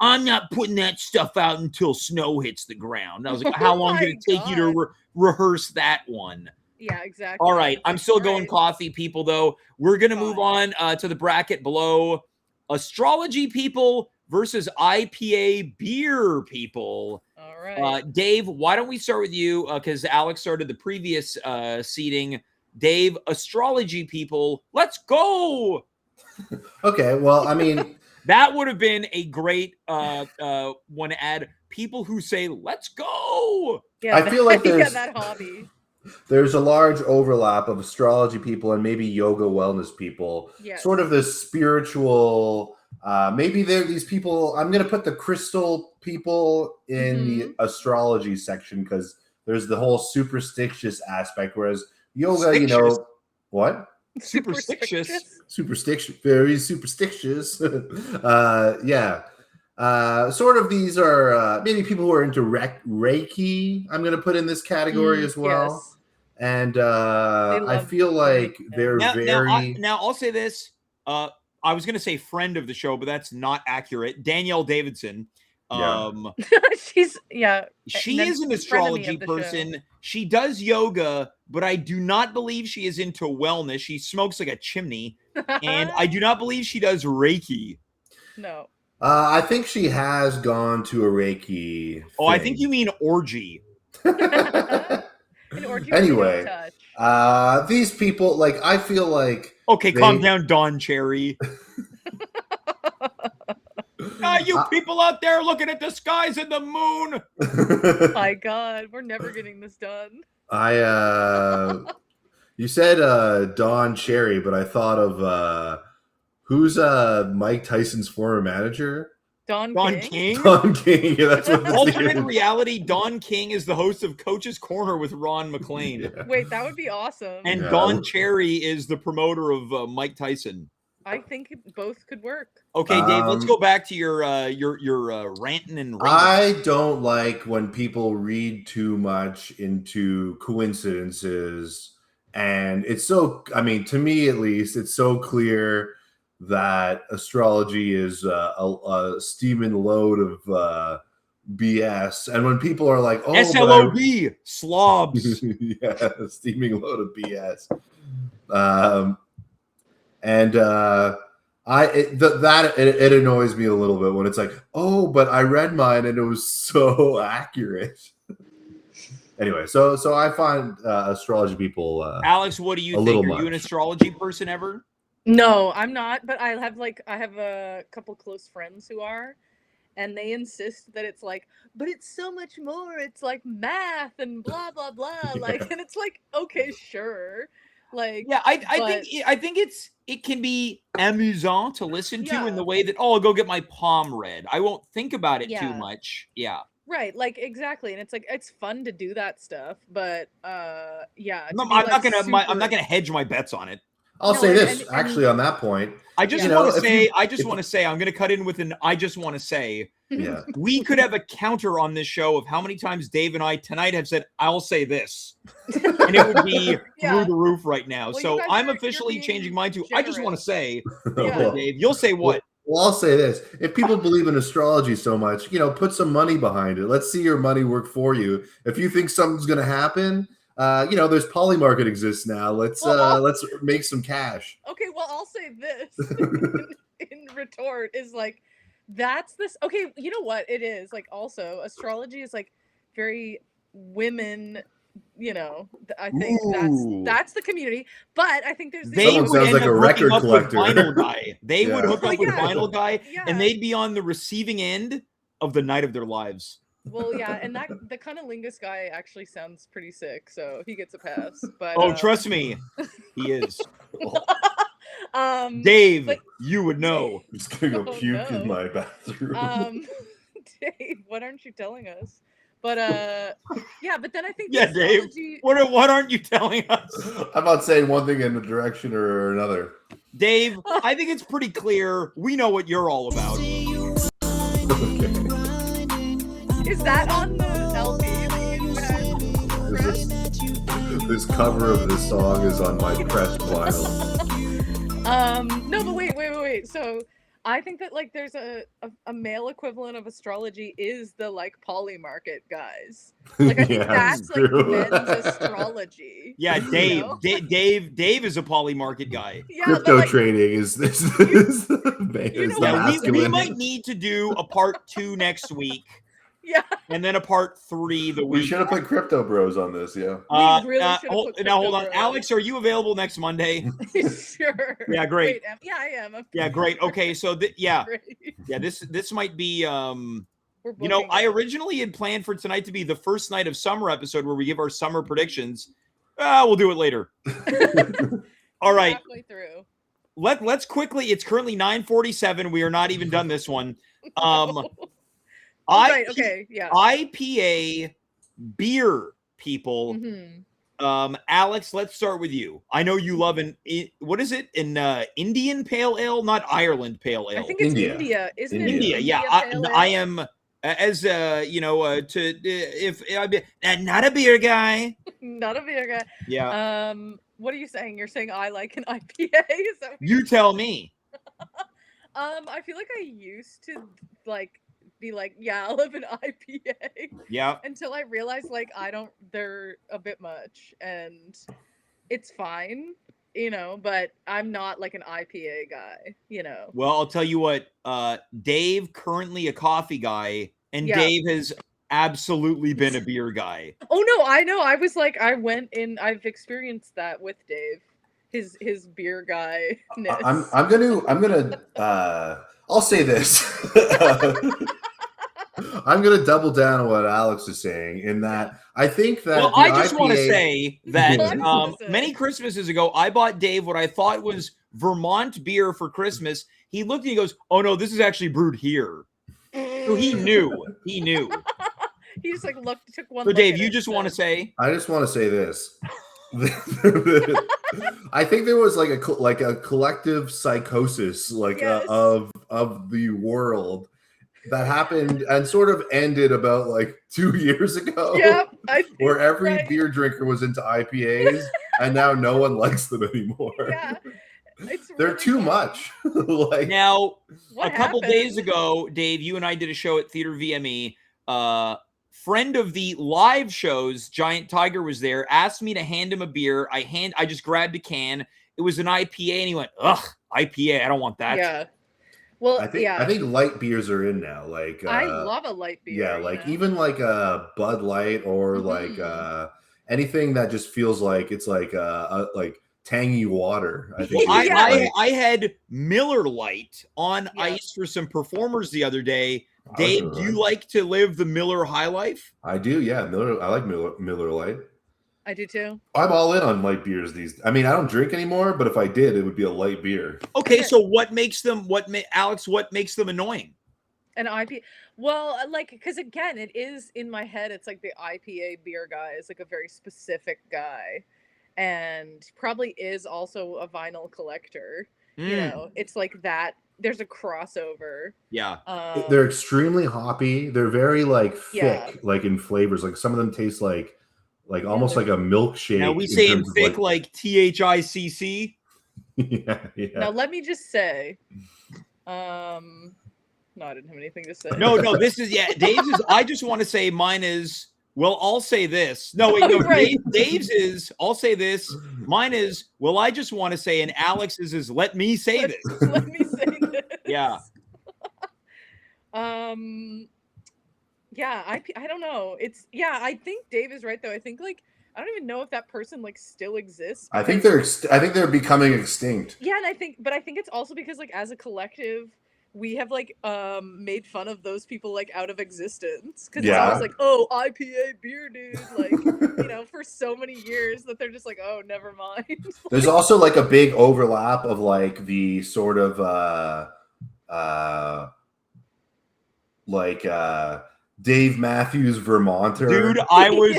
I'm not putting that stuff out until snow hits the ground. And I was like, how long did it take you to rehearse that one? Yeah, exactly. All right. I'm still going coffee people, though. We're going to move on to the bracket below. Astrology people versus IPA beer people. All right. Dave, why don't we start with you? Because Alex started the previous seating. Dave, astrology people, let's go. Okay. Well, I mean, that would have been a great one to add. People who say, let's go. Yeah, I feel like there's that hobby. There's a large overlap of astrology people and maybe yoga wellness people. Yes. Sort of this spiritual maybe they're these people. I'm going to put the crystal people in the astrology section because there's the whole superstitious aspect, whereas yoga, you know, what? Superstitious. Superstitious, very superstitious. Yeah. Sort of these are maybe people who are into Reiki. I'm going to put in this category as well. Yes. And I feel like they're now I'll say this. I was going to say friend of the show, but that's not accurate. Danielle Davidson. She is an astrology person. She does yoga, but I do not believe she is into wellness. She smokes like a chimney, and I do not believe she does Reiki. No. I think she has gone to a Reiki. Oh, I think you mean orgy. Anyway, these people, like, I feel like okay, calm down, Don Cherry. You people out there looking at the skies and the moon. My God, we're never getting this done. You said Don Cherry, but I thought of who's Mike Tyson's former manager? Don King? Don King. Yeah, that's what Alternate reality, Don King is the host of Coach's Corner with Ron McClain. Yeah. Wait, that would be awesome. And Don Cherry is the promoter of Mike Tyson. I think both could work. Okay, Dave, let's go back to your ranting and raving. I don't like when people read too much into coincidences. And it's so, I mean, to me at least, it's so clear that astrology is a steaming load of BS. And when people are like, oh, SLOB, slobs. Yeah, steaming load of BS. It annoys me a little bit when it's like, oh, but I read mine and it was so accurate. Anyway, so I find astrology people. Alex, what do you think? Are you an astrology person ever? No, I'm not. But I have a couple close friends who are, and they insist that it's like, but it's so much more. It's like math and blah blah blah. Yeah. Like, and it's like, okay, sure. Like, yeah, I think it can be amusant to listen to in the way that, oh, I'll go get my palm read. I won't think about it too much. Yeah. Right, like exactly, and it's like it's fun to do that stuff, but yeah. I'm not gonna hedge my bets on it. I'll say this actually on that point. I just want to say I'm going to cut in with an I just want to say we could have a counter on this show of how many times Dave and I tonight have said I'll say this, and it would be through the roof right now. Well, so I'm officially changing mine to I just want to say, Dave, you'll say what? Well, I'll say this. If people believe in astrology so much, put some money behind it. Let's see your money work for you. If you think something's going to happen, there's Polymarket exists now. Let's make some cash. Okay, well, I'll say this in retort is like, that's this. Okay, you know what it is? Like, also, astrology is like very women. I think that's the community, but I think there's they would sounds like a record collector. Vinyl guy. They would hook up with Vinyl Guy, and they'd be on the receiving end of the night of their lives. Well, yeah, and the cunnilingus guy actually sounds pretty sick, so he gets a pass. But trust me, he is. Dave, you would know. I'm just gonna go puke in my bathroom. Dave, what aren't you telling us? But but then I think Dave, what aren't you telling us? I'm not saying one thing in a direction or another. Dave, I think it's pretty clear we know what you're all about. Okay. Is that on the LP? This cover of this song is on my pressed vinyl. No, but wait. So I think that like there's a male equivalent of astrology is the like Polymarket guys. Like I think that's like men's astrology. Yeah, Dave. Dave is a Polymarket guy. Yeah, crypto trading is this. We might need to do a part 2 next week. Yeah. And then a part 3 the week. We should have put Crypto Bros on this, yeah. Hold on. Alex, are you available next Monday? Sure. Yeah, great. Wait, I am. Yeah, great. Okay, so this might be I originally had planned for tonight to be the first night of summer episode where we give our summer predictions. We'll do it later. All right. Halfway through. let's quickly. It's currently 9:47. We are not even done this one. Right. Okay. Yeah. IPA beer people. Alex, let's start with you. I know you love what is it? An Indian pale ale, not Ireland pale ale. I think it's India, isn't it? India, yeah. I am as if I'm not a beer guy. Not a beer guy. Yeah. What are you saying? You're saying I like an IPA? Is that you tell me. I feel like I used to be like, yeah, I'll have an IPA. Yeah. Until I realized they're a bit much, and it's fine, but I'm not like an IPA guy, Well, I'll tell you what, Dave, currently a coffee guy, and Dave has absolutely been a beer guy. Oh no, I know. I was like, I've experienced that with Dave, his beer guy. I'm gonna I'll say this. I'm going to double down on what Alex is saying in that I think that. Well, I just want to say that many Christmases ago, I bought Dave what I thought was Vermont beer for Christmas. He looked and he goes, "Oh no, this is actually brewed here." So he knew. He knew. He just took one. So Dave, you just want to say? I just want to say this. I think there was like a collective psychosis of the world that happened and sort of ended about 2 years ago. Yep, where every beer drinker was into IPAs and now no one likes them anymore. Yeah. They're too much. Now, a couple days ago, Dave, you and I did a show at Theater VME. Friend of the live shows, Giant Tiger, was there, asked me to hand him a beer. I just grabbed a can. It was an IPA, and he went, "Ugh, IPA, I don't want that." Yeah. Well, I think light beers are in now. I love a light beer. Yeah, even a Bud Light or anything that just feels like it's like tangy water. I think. I had Miller Lite on ice for some performers the other day. Dave, do you like to live the Miller High Life? I do, yeah. I like Miller Lite. I do too. I'm all in on light beers I don't drink anymore, but if I did, it would be a light beer. Okay, so what makes them Alex, what makes them annoying? An IPA. Well, because again, it is in my head, it's like the IPA beer guy is a very specific guy, and probably is also a vinyl collector. It's like that. There's a crossover. Yeah. They're extremely hoppy. They're very thick, in flavors. Some of them taste almost like a milkshake. Now we say in thick like THICC. Yeah. Now let me just say, no, I didn't have anything to say. No, this is Dave's is. I just want to say mine is. Well, I'll say this. No, wait, no. Right. Dave's is. I'll say this. Mine is. Well, I just want to say, and Alex's is. Let me say this. Let me say this. Yeah. Yeah, I don't know. I think Dave is right though. I think I don't even know if that person still exists. I think they're becoming extinct. Yeah, and I think it's also because as a collective, we have made fun of those people out of existence because it's always oh, IPA beer dude, for so many years that they're just oh, never mind. There's also a big overlap of the sort of Dave Matthews Vermonter. Dude, I was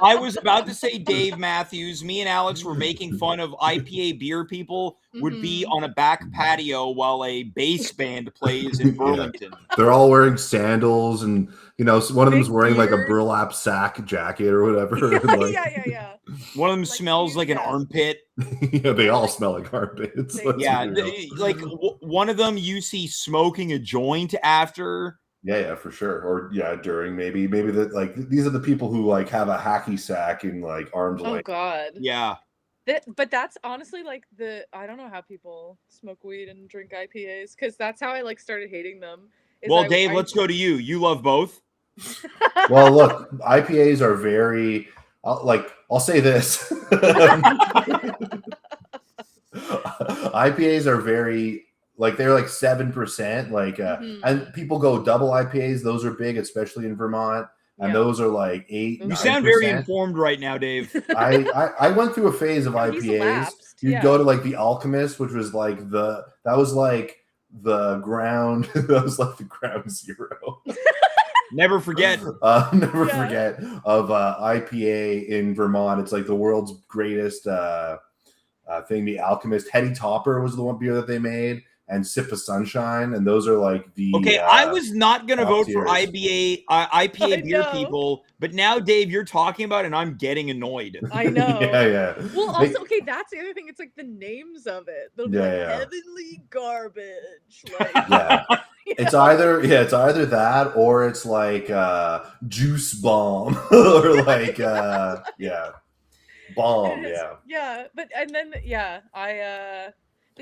I was about to say Dave Matthews. Me and Alex were making fun of IPA beer people would be on a back patio while a bass band plays in Burlington. Yeah. They're all wearing sandals and one of them's wearing a burlap sack jacket or whatever. Yeah. One of them smells like an armpit. Yeah, they all smell like armpits. One of them you see smoking a joint after. Yeah, for sure. Or during maybe that these are the people who have a hacky sack in arm's length. Oh God. Yeah. But that's honestly I don't know how people smoke weed and drink IPAs because that's how I started hating them. Well, Dave, let's go to you. You love both. Well, look, IPAs are very. I'll say this. IPAs are very. They're 7%, and people go double IPAs. Those are big, especially in Vermont. and those are like 8. You sound very informed right now, Dave. I went through a phase of IPAs. You'd go to like the Alchemist, which was like the ground zero. Never forget. Never forget of IPA in Vermont. It's like the world's greatest thing. The Alchemist Heady Topper was the one beer that they made, and Sip of Sunshine, and those are like the. Okay, I was not gonna vote for IPA beer people, but now Dave, you're talking about it, and I'm getting annoyed. I know. Yeah. Well, also, okay, that's the other thing. It's like the names of it. They'll be like heavenly garbage. Like, It's either that or it's like juice bomb or like bomb. But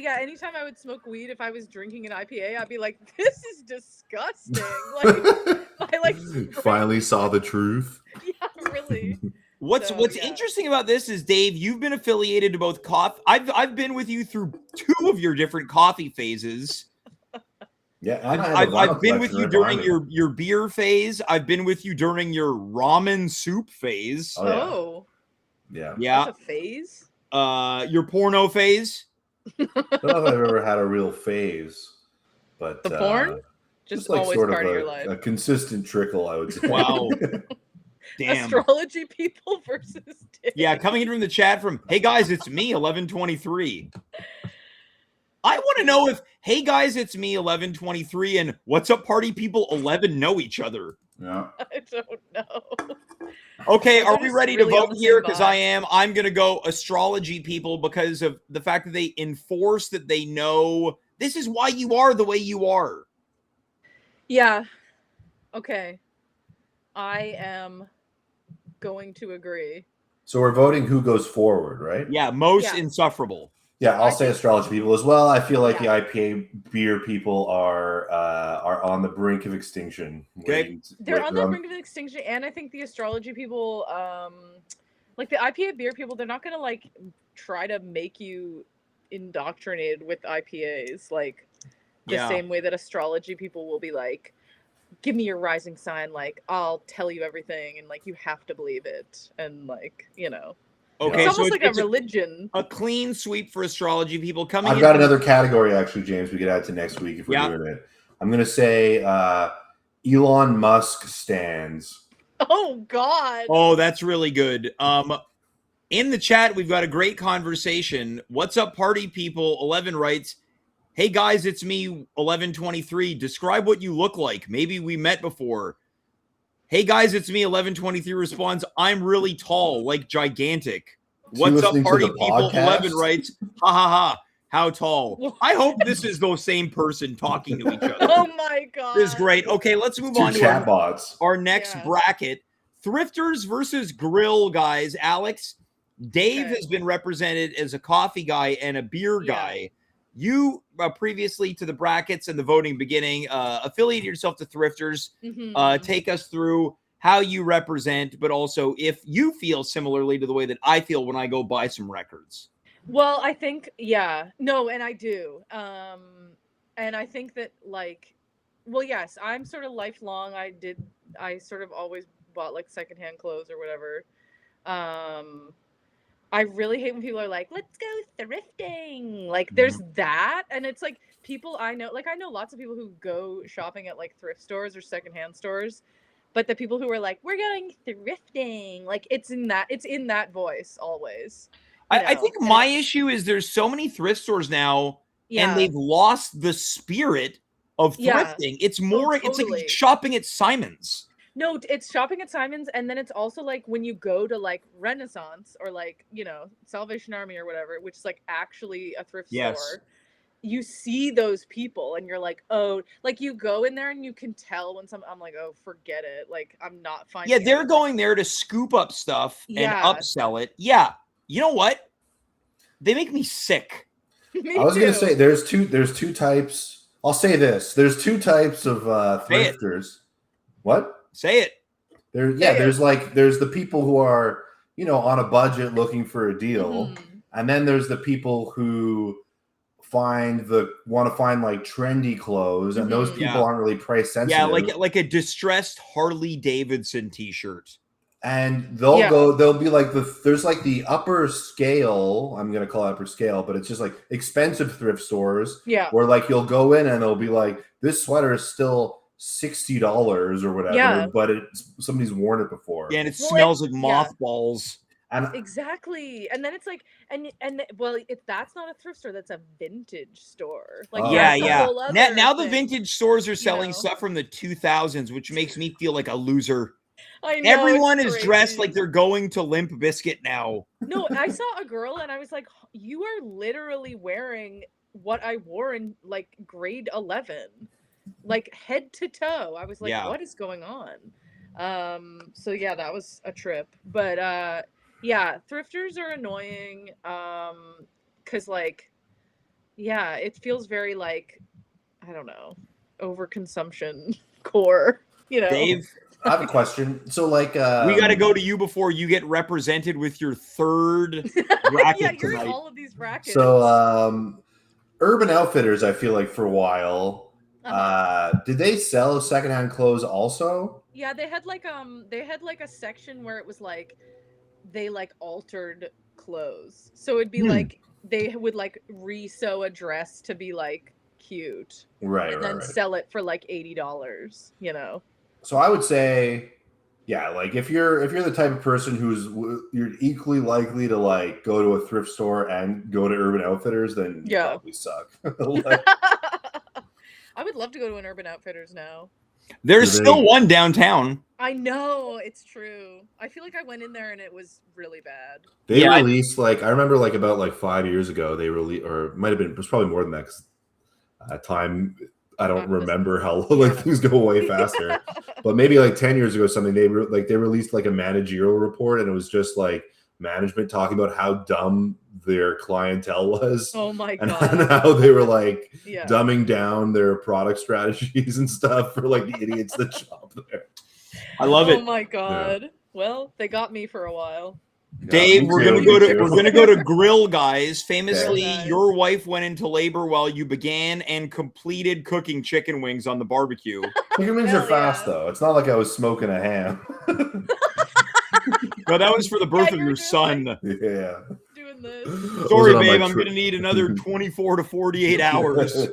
anytime I would smoke weed, if I was drinking an IPA, I'd be like, this is disgusting. I finally saw the truth. Yeah, really. What's interesting about this is, Dave, you've been affiliated to both coffee. I've been with you through 2 of your different coffee phases. Yeah, I've been with you during your beer phase. I've been with you during your ramen soup phase. Yeah. That's a phase. Your porno phase. I don't know if I've ever had a real phase, but the porn just like always sort part of your life. A consistent trickle, I would say. Wow. Damn. Astrology people versus Dave. Yeah, coming in from the chat from, hey guys, it's me, 1123. I want to know if, hey guys, it's me, 1123, and what's up, party people, 11 know each other. Yeah. I don't know. Okay, are we ready to vote here? Because I'm going to go astrology people because of the fact that they enforce that they know this is why you are the way you are. Yeah. Okay. I am going to agree. So we're voting who goes forward, right? Yeah, most insufferable. Yeah, I'll say astrology people as well. I feel like the IPA beer people are on the brink of extinction. Okay. They're on the brink of extinction, and I think the astrology people, like the IPA beer people, they're not gonna like try to make you indoctrinated with IPAs like the same way that astrology people will be like, give me your rising sign, like I'll tell you everything, and like you have to believe it, and like Okay, it's almost like a religion. A clean sweep for astrology people coming in. I've got another category, actually, James, we could add to next week if we're doing it. I'm going to say Elon Musk stands. Oh, God. Oh, that's really good. In the chat, we've got a great conversation. What's up, party people? 11 writes, hey, guys, it's me, 1123. Describe what you look like. Maybe we met before. Hey guys, it's me, 1123 responds, I'm really tall, like gigantic. What's up, party people? 11 writes, ha ha ha, how tall? I hope this is the same person talking to each other. Oh my God. This is great. Okay, let's move on to our next bracket. Thrifters versus grill guys. Alex, Dave has been represented as a coffee guy and a beer guy. You previously to the brackets and the voting beginning, affiliated yourself to Thrifters. Take us through how you represent, but also if you feel similarly to the way that I feel when I go buy some records. Well, I think, and I do. And I think that yes, I'm sort of lifelong. I sort of always bought like secondhand clothes or whatever. I really hate when people are like, let's go thrifting. Like there's that. And it's like people I know lots of people who go shopping at like thrift stores or secondhand stores, but the people who are like, we're going thrifting, like it's in that voice always. I think my issue is there's so many thrift stores now and they've lost the spirit of thrifting. It's more, it's like shopping at Simon's. No, it's shopping at Simon's, and then it's also like when you go to like Renaissance or like, Salvation Army or whatever, which is like actually a thrift store. You see those people and you're like, oh, like you go in there and you can tell when I'm like, oh, forget it. Like I'm not finding. Yeah, they're going there to scoop up stuff and upsell it. Yeah. You know what? They make me sick. I was going to say there's two types. I'll say this. There's two types of thrifters. What? Say it. There's the people who are, on a budget looking for a deal. And then there's the people who want to find like trendy clothes, and those people aren't really price sensitive. Yeah, like a distressed Harley Davidson t-shirt. And they'll be like there's like the upper scale, I'm gonna call it upper scale, but it's just like expensive thrift stores. Yeah. Where like you'll go in and they'll be like, this sweater is still $60 or whatever, but somebody's worn it before. Yeah, and it smells like mothballs. And exactly. And then it's like, and if that's not a thrift store, that's a vintage store. Like now the vintage stores are selling stuff from the 2000s, which makes me feel like a loser. I know, everyone is dressed like they're going to Limp Bizkit now. No, I saw a girl and I was like, you are literally wearing what I wore in like grade 11, like head to toe. I was like, what is going on? So yeah, that was a trip. But yeah, thrifters are annoying. Cause like, yeah, it feels very like, I don't know, overconsumption core, you know. Dave, I have a question. So, like, we got to go to you before you get represented with your third bracket. Yeah, you're in all of these brackets. So, Urban Outfitters, I feel like for a while, did they sell secondhand clothes also? Yeah, they had like a section where it was like they like altered clothes. So it'd be like they would like re-sew a dress to be like cute, right, and then sell it for like $80. You know. So I would say, yeah, like if you're the type of person you're equally likely to like go to a thrift store and go to Urban Outfitters, then you probably suck. I would love to go to an Urban Outfitters now. There's still one downtown. I know, it's true. I feel like I went in there and it was really bad. They released like I remember like about like 5 years ago they released, or it might have been, it was probably more than that. 'Cause time I don't remember how like things go way faster, but maybe like 10 years ago, something they released like a managerial report, and it was just like management talking about how dumb their clientele was. Oh my god! And how they were like dumbing down their product strategies and stuff for like the idiots that shop there. I love it. Oh my god! Yeah. Well, they got me for a while. Dave, we're gonna go to Grill Guys. Famously, your wife went into labor while you began and completed cooking chicken wings on the barbecue. Chicken wings are fast though. It's not like I was smoking a ham. No, that was for the birth of your son. Yeah. Doing this. Sorry, babe. I'm gonna need another 24 to 48 hours.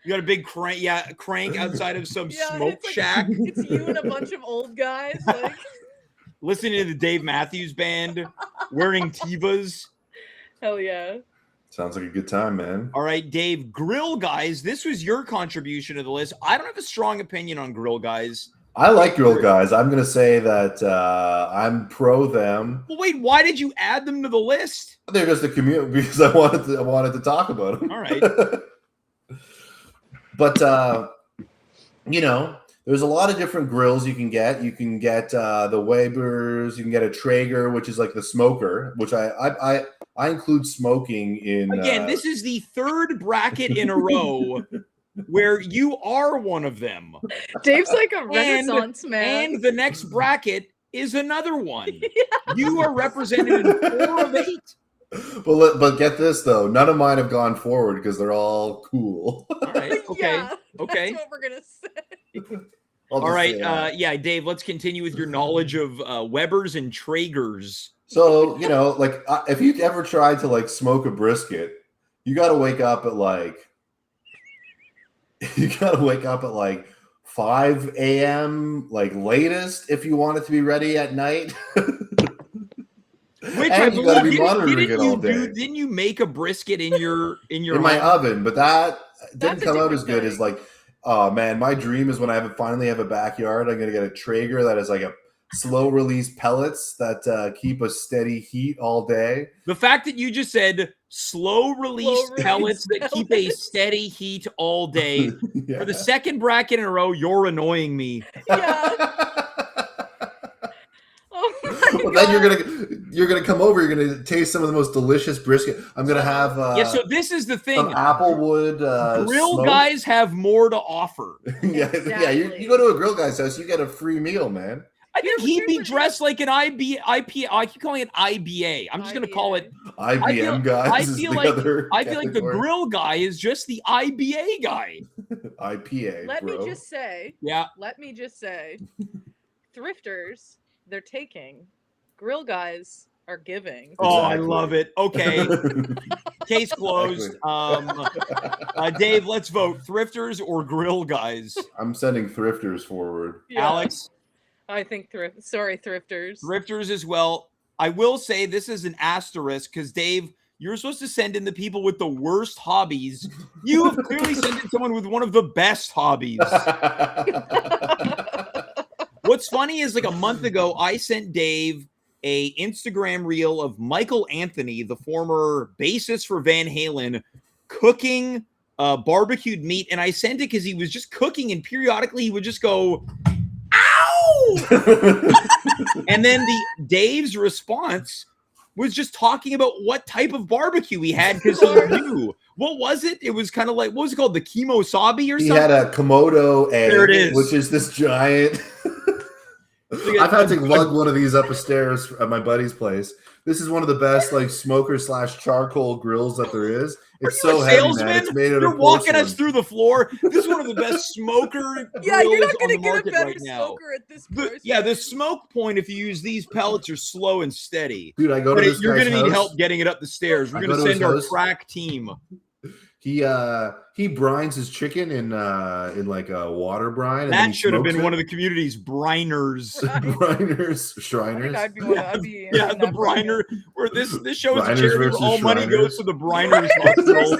You got a big crank outside of some smoke shack. It's you and a bunch of old guys like. Listening to the Dave Matthews Band, wearing Tevas. Hell yeah. Sounds like a good time, man. All right, Dave, Grill Guys. This was your contribution to the list. I don't have a strong opinion on Grill Guys. I like Grill Guys. I'm going to say that I'm pro them. Well, wait, why did you add them to the list? They're just a community because I wanted to talk about them. All right. But, you know, there's a lot of different grills you can get. You can get the Webers. You can get a Traeger, which is like the smoker, which I include smoking in. Again, this is the third bracket in a row where you are one of them. Dave's like a Renaissance man. And the next bracket is another one. Yeah. You are represented in 4 of 8. But get this though, none of mine have gone forward because they're all cool. All right. Okay. Yeah, okay. That's what we're gonna say. All right. Yeah, Dave. Let's continue with your knowledge of Webers and Traegers. So you know, like if you ever tried to like smoke a brisket, you got to wake up at like 5 a.m. like latest if you want it to be ready at night. Which and you got to be monitoring it all day. Didn't you make a brisket in your in my oven? But that didn't come out as good as like. Oh man, my dream is when I finally have a backyard, I'm gonna get a Traeger that is like a slow release pellets that keep a steady heat all day. The fact that you just said slow release pellets that keep a steady heat all day for the second bracket in a row, you're annoying me. Yeah. Well, then you're gonna come over. You're gonna taste some of the most delicious brisket. I'm gonna have. So this is the thing. Some Applewood Grill smoke. Guys have more to offer. Yeah. You go to a Grill Guy's house, you get a free meal, man. I think he'd be dressed like an I keep calling it IBA. I'm just going to call it IBM guys. I feel like the grill guy is just the IBA guy. IPA. Let me just say. Yeah. Let me just say. Thrifters, they're taking. Grill guys are giving. Oh, exactly. I love it. Okay. Case closed. Dave, let's vote. Thrifters or grill guys? I'm sending thrifters forward. Yeah. Alex? I think thrifters. Thrifters as well. I will say this is an asterisk because, Dave, you're supposed to send in the people with the worst hobbies. You have clearly sent in someone with one of the best hobbies. What's funny is like a month ago, I sent Dave a Instagram reel of Michael Anthony, the former bassist for Van Halen, cooking barbecued meat. And I sent it because he was just cooking and periodically he would just go, ow! And then Dave's response was just talking about what type of barbecue he had because he knew. What was it? It was kind of like, what was it called? The Kimosabi or something? He had a Komodo egg, there it is. Which is this giant... I've had to lug one of these up the stairs at my buddy's place. This is one of the best like smoker / charcoal grills that there is. It's so heavy, man. It's made out of porcelain. You're walking us through the floor. This is one of the best smoker grills you're not on the get market a better right now. Smoker at this price. The smoke point, if you use these pellets, are slow and steady. Dude, I go to this You're guy's going to need house. help getting it up the stairs. We're going to send our crack team. He brines his chicken in like a water brine. That should have been one of the community's briners. Shriners. I'd be yeah, the briner. Where this show is a charity where all money goes to the Briners Hospital.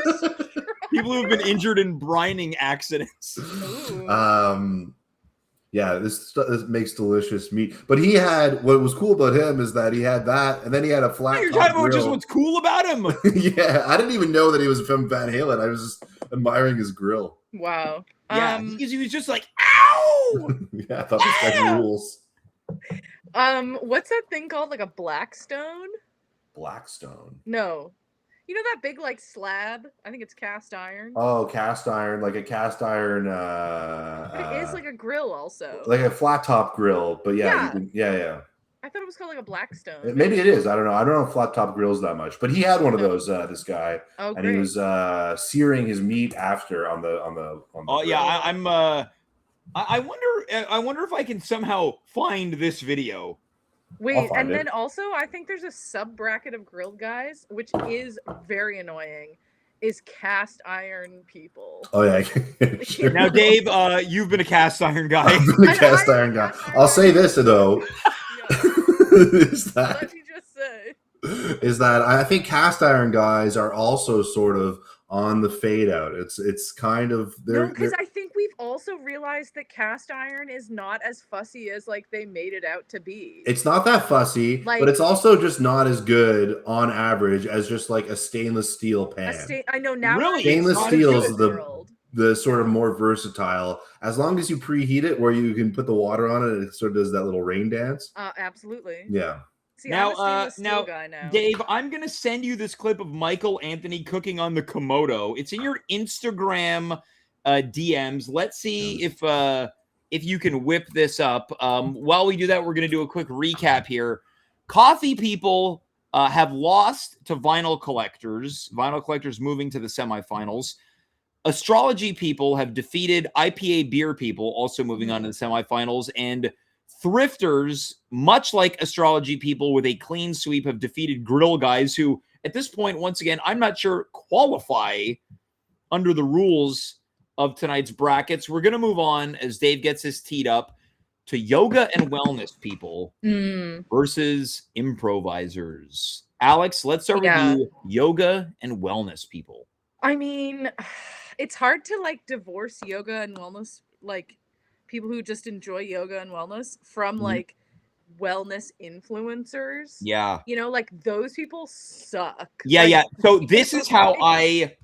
People who have been injured in brining accidents. Yeah, this makes delicious meat. But he had, what was cool about him is that he had that, and then he had a flat. You're talking about just what's cool about him. Yeah, I didn't even know that he was from Van Halen. I was just admiring his grill. Wow. Yeah, because he was just like, ow! Yeah, I thought this guy rules. What's that thing called? Like a Blackstone? Blackstone? No. You know that big like slab? I think it's cast iron. Oh, cast iron, like a cast iron. It is like a grill, also. Like a flat top grill, but yeah. I thought it was called like a Blackstone. Maybe it is. I don't know. I don't know flat top grills that much, but he had one of those. This guy, and great. He was searing his meat after on the. Oh yeah, I wonder if I can somehow find this video. Wait, and then also I think there's a sub bracket of grilled guys, which is very annoying, is cast iron people. Oh yeah. Sure. Now, Dave, you've been a cast iron guy. I've been a cast iron guy. I'll say this though. Let me just say. Is that I think cast iron guys are also sort of on the fade out. It's kind of because I think we've also realized that cast iron is not as fussy as like they made it out to be. It's not that fussy, but it's also just not as good on average as just like a stainless steel pan. I know now. Really? Stainless steel is the sort of more versatile. As long as you preheat it, where you can put the water on it, it sort of does that little rain dance. Absolutely. Yeah. See, now, guy now, Dave, I'm going to send you this clip of Michael Anthony cooking on the Komodo. It's in your Instagram DMs. Let's see if you can whip this up. While we do that, we're going to do a quick recap here. Coffee people have lost to vinyl collectors. Vinyl collectors moving to the semifinals. Astrology people have defeated IPA beer people, also moving on to the semifinals. And thrifters, much like astrology people with a clean sweep, have defeated grill guys who, at this point, once again, I'm not sure qualify under the rules of tonight's brackets. We're going to move on as Dave gets his teed up to yoga and wellness people versus improvisers. Alex, let's start with you. Yoga and wellness people. I mean, it's hard to like divorce yoga and wellness, like people who just enjoy yoga and wellness from like wellness influencers. Yeah. You know, like those people suck. Yeah, like, yeah. So this is how I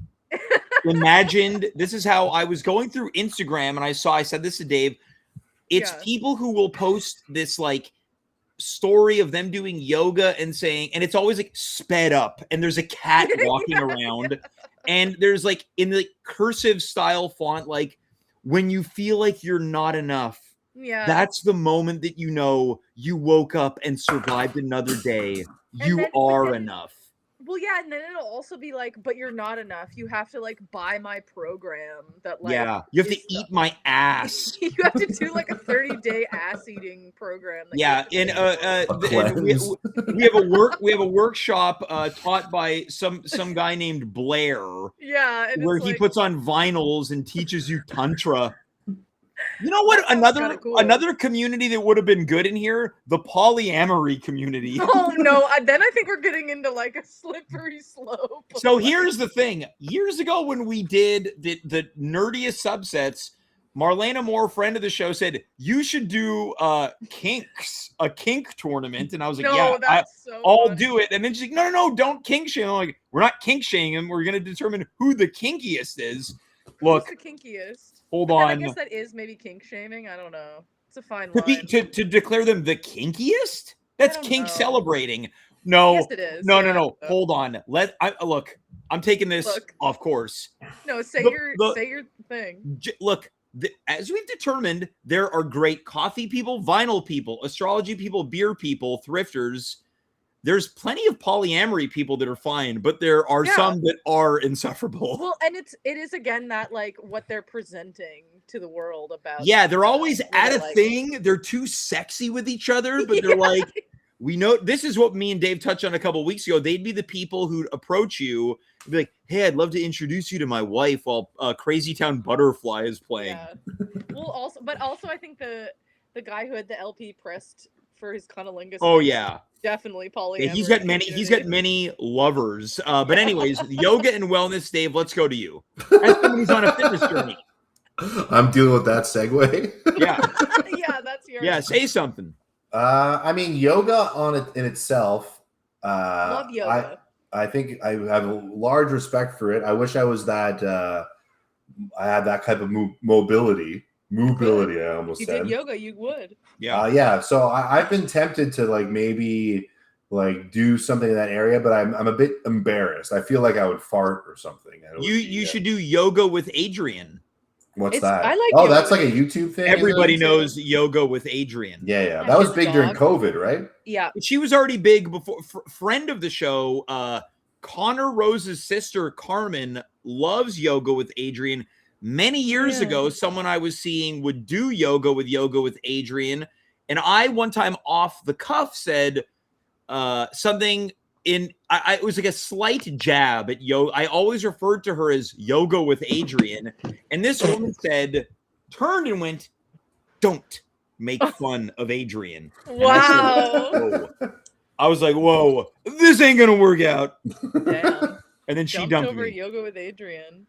imagined, this is how I was going through Instagram and I said this to Dave. It's people who will post this like story of them doing yoga and saying, and it's always like sped up and there's a cat walking around and there's like in the cursive style font, like, when you feel like you're not enough, Yeah. That's the moment that you know you woke up and survived another day. You are enough. Well, yeah, and then it'll also be like, but you're not enough. You have to like buy my program that like you have to eat my ass. You have to do like a 30-day ass eating program. That and we have a workshop taught by some guy named Blair. Yeah, where he puts on vinyls and teaches you tantra. You know what? Another community that would have been good in here, the polyamory community. Oh no! Then I think we're getting into like a slippery slope. So here's the thing: years ago, when we did the nerdiest subsets, Marlena Moore, friend of the show, said you should do a kink tournament, and I was like, I'll do it. And then she's like, no, don't kink shame. I'm like, we're not kink shaming. We're gonna determine who the kinkiest is. Look, who's the kinkiest? Hold on. I guess that is maybe kink shaming. I don't know. It's a fine line. To declare them the kinkiest? That's kink celebrating. No. Yes, it is. No. Hold on. Look. I'm taking this off course. No, say your thing. Look, as we've determined, there are great coffee people, vinyl people, astrology people, beer people, thrifters. There's plenty of polyamory people that are fine, but there are some that are insufferable. Well, and it is again that like what they're presenting to the world about. Yeah, they're always at a thing. They're too sexy with each other, but they're like, we know this is what me and Dave touched on a couple of weeks ago. They'd be the people who'd approach you and be like, hey, I'd love to introduce you to my wife while Crazy Town Butterfly is playing. Yeah. Well, also I think the guy who had the LP pressed for his cunnilingus. Oh yeah. Definitely polyamory. Yeah, he's got many lovers. But anyways, yoga and wellness, Dave, let's go to you. As somebody who's on a fitness journey. I'm dealing with that segue. Yeah. Yeah, that's your say something. I mean, yoga on it in itself. Love yoga. I think I have a large respect for it. I wish I was that I had that type of mobility. I almost said. You did yoga, you would. Yeah. So I've been tempted to like maybe like do something in that area, but I'm a bit embarrassed. I feel like I would fart or something. You should do yoga with Adrian. What's that? I like yoga. That's like a YouTube thing. Everybody knows yoga with Adrian. Yeah. That was big during COVID, right? Yeah. She was already big before. Friend of the show, Connor Rose's sister Carmen loves yoga with Adrian. Many years ago, someone I was seeing would do yoga with Adrian. And I one time off the cuff said something in, it was like a slight jab at yoga. I always referred to her as yoga with Adrian. And this woman turned and went, don't make fun of Adrian. Wow. I was like, whoa, this ain't going to work out. Damn. And then she dumped over me. Yoga with Adrian.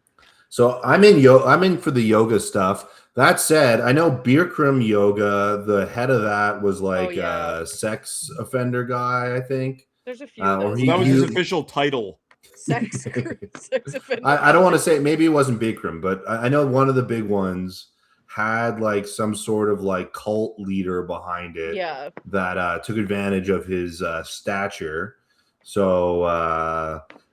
So I'm in for the yoga stuff. That said, I know Bikram yoga, the head of that was like a sex offender guy, I think. There's a few. That was his official title. Sex offender. I don't want to say, maybe it wasn't Bikram, but I know one of the big ones had like some sort of like cult leader behind it. Yeah. That took advantage of his stature. So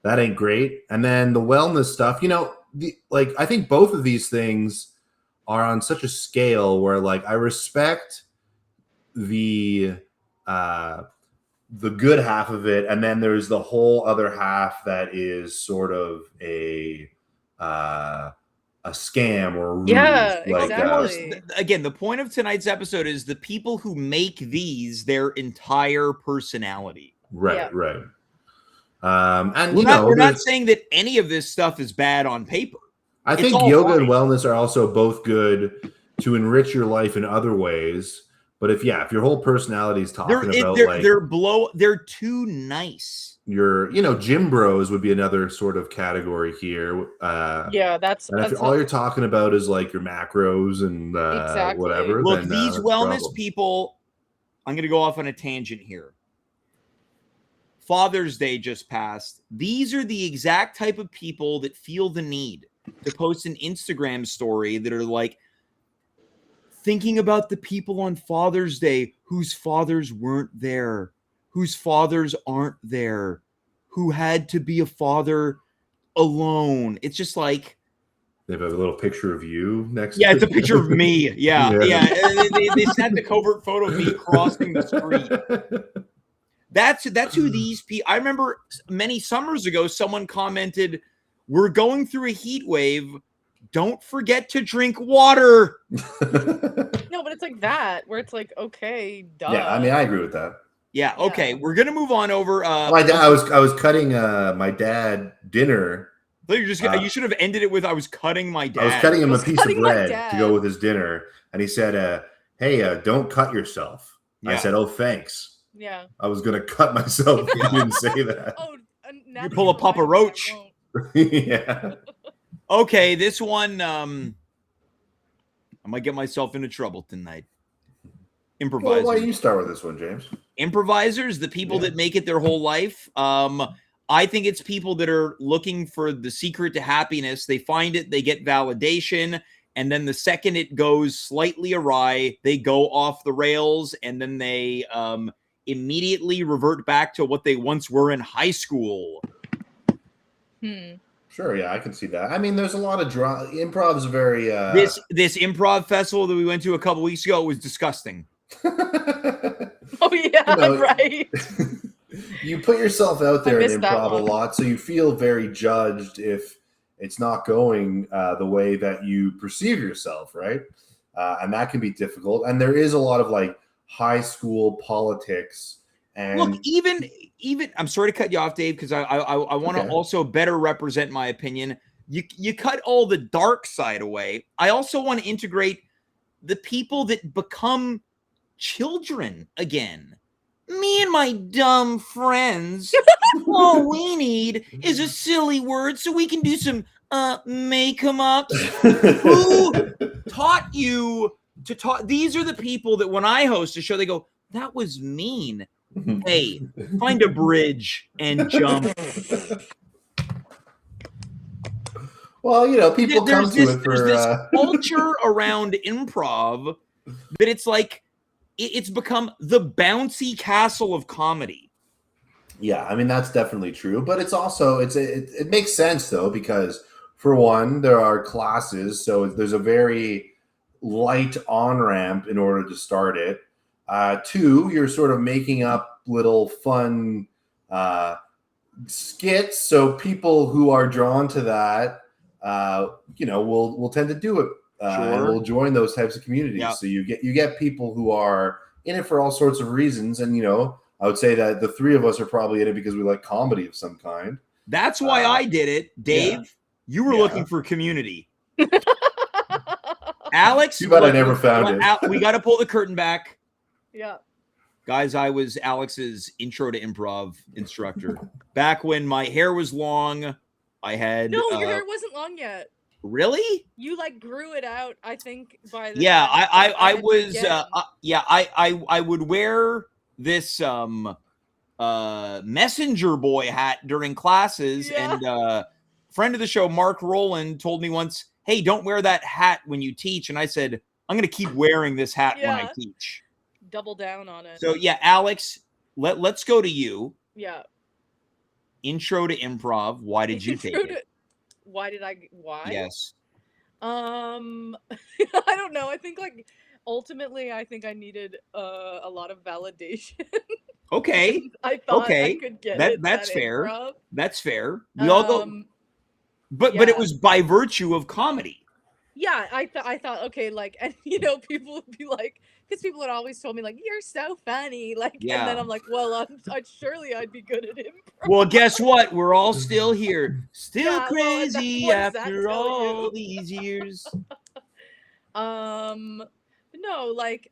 that ain't great. And then the wellness stuff, I think both of these things are on such a scale where like I respect the good half of it, and then there's the whole other half that is sort of a scam or a ruse. Yeah, exactly. Again, the point of tonight's episode is the people who make these their entire personality. Right. And we're not saying that any of this stuff is bad on paper. I think yoga and wellness are also both good to enrich your life in other ways. But if your whole personality is they're too nice. Gym bros would be another sort of category here. That's if all you're talking about is like your macros and whatever. Look, these wellness people, I'm going to go off on a tangent here. Father's Day just passed. These are the exact type of people that feel the need to post an Instagram story that are like thinking about the people on Father's Day whose fathers weren't there, whose fathers aren't there, who had to be a father alone. It's just like, They have a little picture of you next. Yeah, it's a picture of me. Yeah. They sent the covert photo of me crossing the street. That's who these people. I remember many summers ago, someone commented, "We're going through a heat wave. Don't forget to drink water." No, but it's like that, where it's like, okay, duh. Yeah, I mean, I agree with that. Yeah. Okay, we're gonna move on over. My dad, I was cutting my dad dinner. You should have ended it with I was cutting my dad. I was cutting him a piece of bread to go with his dinner, and he said, "Hey, don't cut yourself." Yeah. I said, "Oh, thanks." Yeah. I was gonna cut myself. You didn't say that. Oh, you pull a Papa Roach. Yeah. Okay, this one. I might get myself into trouble tonight. Improvisers. Well, why don't you start with this one, James? Improvisers, the people that make it their whole life. I think it's people that are looking for the secret to happiness. They find it, they get validation, and then the second it goes slightly awry, they go off the rails, and then they immediately revert back to what they once were in high school. Sure, yeah, I can see that. I mean, there's a lot of drama. Improv is very... This improv festival that we went to a couple weeks ago was disgusting. Oh, yeah, right. You put yourself out there in improv a lot, so you feel very judged if it's not going the way that you perceive yourself, right? And that can be difficult. And there is a lot of like high school politics. And look, even I'm sorry to cut you off, Dave, because I want to also better represent my opinion. You cut all the dark side away. I also want to integrate the people that become children again. Me and my dumb friends, all we need is a silly word so we can do some make-em-ups. Who taught you to talk? These are the people that when I host a show, they go, "That was mean." Hey, find a bridge and jump. Well, you know, people come to it for... There's this culture around improv that it's like, it's become the bouncy castle of comedy. Yeah, I mean, that's definitely true. But it's also, it makes sense, though, because for one, there are classes. So there's a very light on-ramp in order to start it. Two, you're sort of making up little fun skits. So people who are drawn to that, will tend to do it. And will join those types of communities. Yep. So you get people who are in it for all sorts of reasons. And, I would say that the three of us are probably in it because we like comedy of some kind. That's why I did it. Dave, you were looking for community. Alex, too bad I never found it. We got to pull the curtain back. Yeah. Guys, I was Alex's intro to improv instructor. Back when my hair was long, I had... No, your hair wasn't long yet. Really? You like grew it out, I think, by the time I was I would wear this messenger boy hat during classes, and friend of the show Mark Rowland told me once, "Hey, don't wear that hat when you teach." And I said, "I'm going to keep wearing this hat when I teach." Double down on it. So yeah, Alex, let's go to you. Yeah. Intro to improv. Why did you take it? Why? Yes. I don't know. I think ultimately I think I needed a lot of validation. Okay. I thought I could get it. That's fair. Improv. That's fair. We all go, but it was by virtue of comedy. Yeah, I thought okay, and people would be like, because people had always told me you're so funny, and then I'm like, well, I'd be good at improv. Well, guess what? We're all still here, still crazy after all these years. No,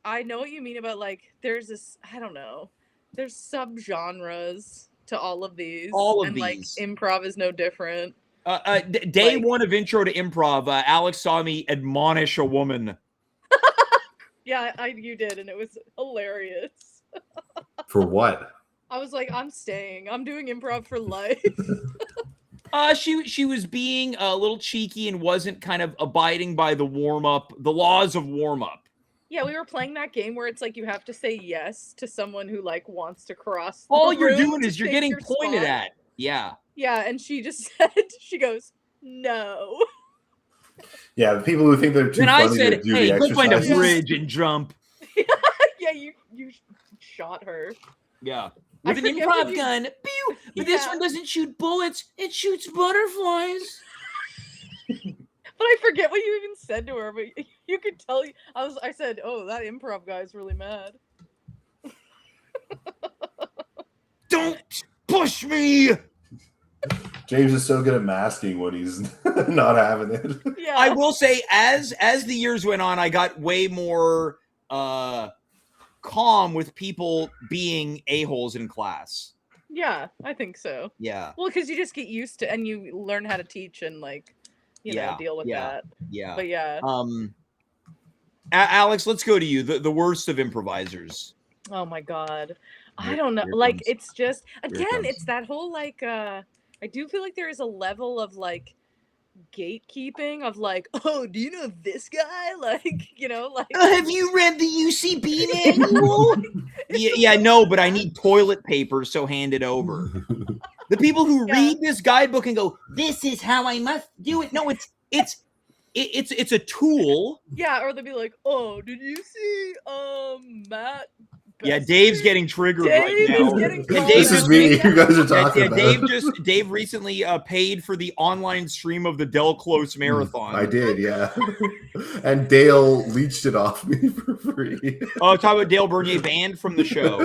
I know what you mean about there's this, I don't know, there's subgenres to all of these. And improv is no different. Day one of intro to improv, Alex saw me admonish a woman. Yeah, you did, and it was hilarious. For what? I was like, I'm staying. I'm doing improv for life. She was being a little cheeky and wasn't kind of abiding by the laws of warm up. Yeah, we were playing that game where it's you have to say yes to someone who wants to cross. All you're doing is you're getting pointed at. Yeah. Yeah, and she just said, she goes, no. Yeah, the people who think they're too funny to do the exercises. Go find a bridge and jump. Yeah, you shot her. Yeah. With an improv gun. Pew! But this one doesn't shoot bullets. It shoots butterflies. But I forget what you even said to her, but you could tell. I said, "Oh, that improv guy's really mad." Don't push me. James is so good at masking when he's not having it. Yeah. I will say, as the years went on, I got way more calm with people being a-holes in class. Yeah, I think so. Yeah. Well, because you just get used to, and you learn how to teach and deal with that. Yeah. But yeah. Alex, let's go to you. The worst of improvisers. Oh my God. I don't know. Like, it's just, again, it's that whole, I do feel like there is a level of, gatekeeping of, oh, do you know this guy? Have you read the UCB manual? yeah, no, but I need toilet paper, so hand it over. The people who read this guidebook and go, this is how I must do it. No, it's a tool. Yeah, or they'll be like, oh, did you see, Matt? Yeah, Dave's getting triggered right now. This is me. You guys are talking about. Dave recently paid for the online stream of the Del Close Marathon. I did, yeah. And Dale leached it off me for free. Oh, talk about Dale Bernier banned from the show.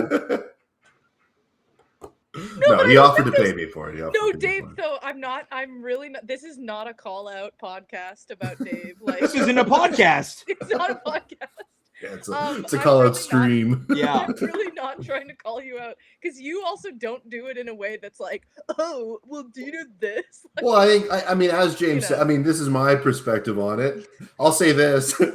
No, he offered to pay me for it. No, Dave. So I'm really not. This is not a call out podcast about Dave. This isn't a podcast. It's not a podcast. Yeah, it's a call-out stream. Yeah. I'm really not trying to call you out because you also don't do it in a way that's like, oh, well, do you know this? Well, I mean, as James said, I mean, this is my perspective on it. I'll say this. These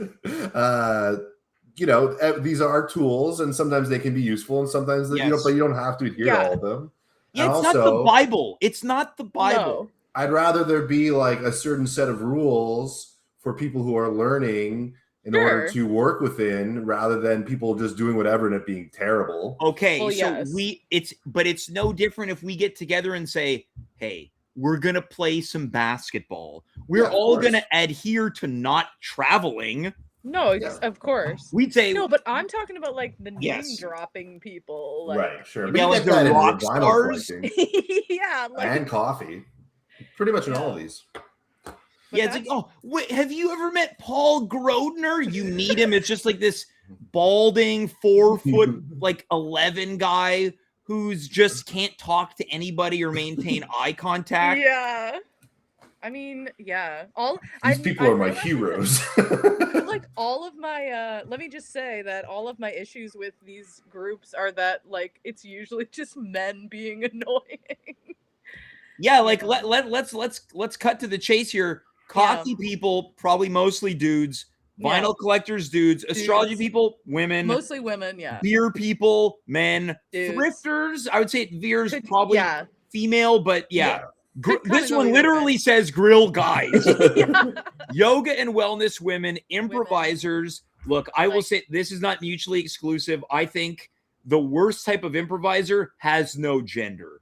are tools, and sometimes they can be useful, and sometimes but you don't have to adhere to all of them. Yeah, it's not the Bible. It's not the Bible. No. I'd rather there be a certain set of rules for people who are learning in order to work within, rather than people just doing whatever and it being terrible. Okay, well, so it's no different if we get together and say, hey, we're going to play some basketball. We're all going to adhere to not traveling. No, of course. We'd say no, but I'm talking about the name dropping people. Right, sure. Yeah, like the rock stars. Yeah, and coffee. Pretty much in all of these. Yeah, it's oh, wait, have you ever met Paul Grodner? You meet him. It's just this balding 4 foot 11 guy who's just can't talk to anybody or maintain eye contact. Yeah. I mean, yeah. These people are my heroes. All of my let me just say that all of my issues with these groups are that it's usually just men being annoying. Yeah, let's cut to the chase here. Coffee people, probably mostly dudes. Vinyl collectors, dudes. Astrology people, women. Mostly women, yeah. Beer people, men. Dudes. Thrifters, I would say beer's probably female, but this one literally says grill guys. Yoga and wellness women, improvisers. Look, I will say this is not mutually exclusive. I think the worst type of improviser has no gender.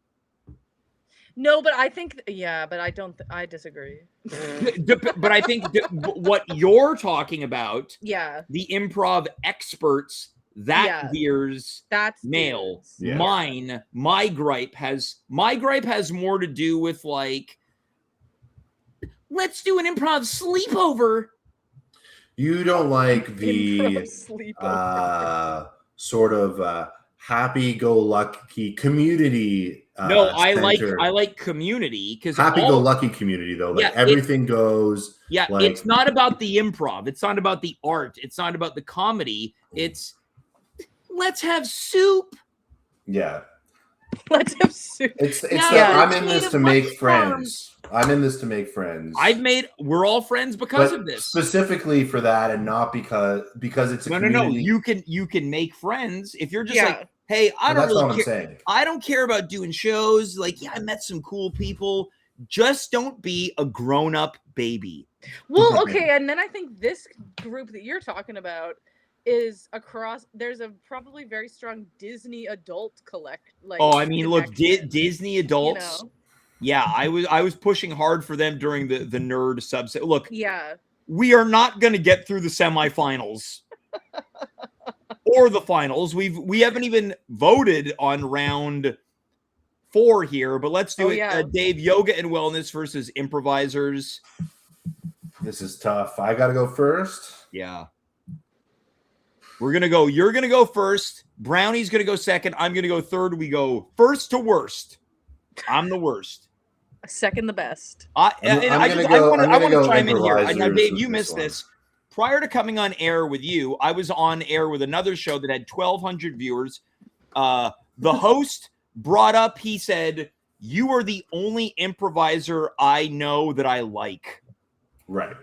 No, but I think, but I disagree. But I think what you're talking about, the improv experts, that's male. Yeah. My gripe has more to do with let's do an improv sleepover. You don't like the sort of happy-go-lucky community. No, I like community because happy-go-lucky community though. Everything goes. Yeah, it's not about the improv. It's not about the art. It's not about the comedy. It's let's have soup. Yeah. Let's have soup. I'm in this to make friends. We're all friends because of this. Specifically for that, and not because it's a community. No. You can make friends if you're just hey, I don't care about doing shows. I met some cool people. Just don't be a grown-up baby. Well, okay, and then I think this group that you're talking about is there's a probably very strong Disney adult Disney adults. Yeah, I was pushing hard for them during the nerd subset. Look, yeah, we are not going to get through the semifinals or the finals. We haven't even voted on round 4 here, but let's do it. Yeah. Dave, yoga and wellness versus improvisers. This is tough. I got to go first. Yeah. We're going to go. You're going to go first. Brownie's going to go second. I'm going to go third. We go first to worst. I'm the worst. Second the best. I want to chime in here. Now, Dave, you missed this. Prior to coming on air with you, I was on air with another show that had 1,200 viewers. The host brought up, he said, "You are the only improviser I know that I like." Right.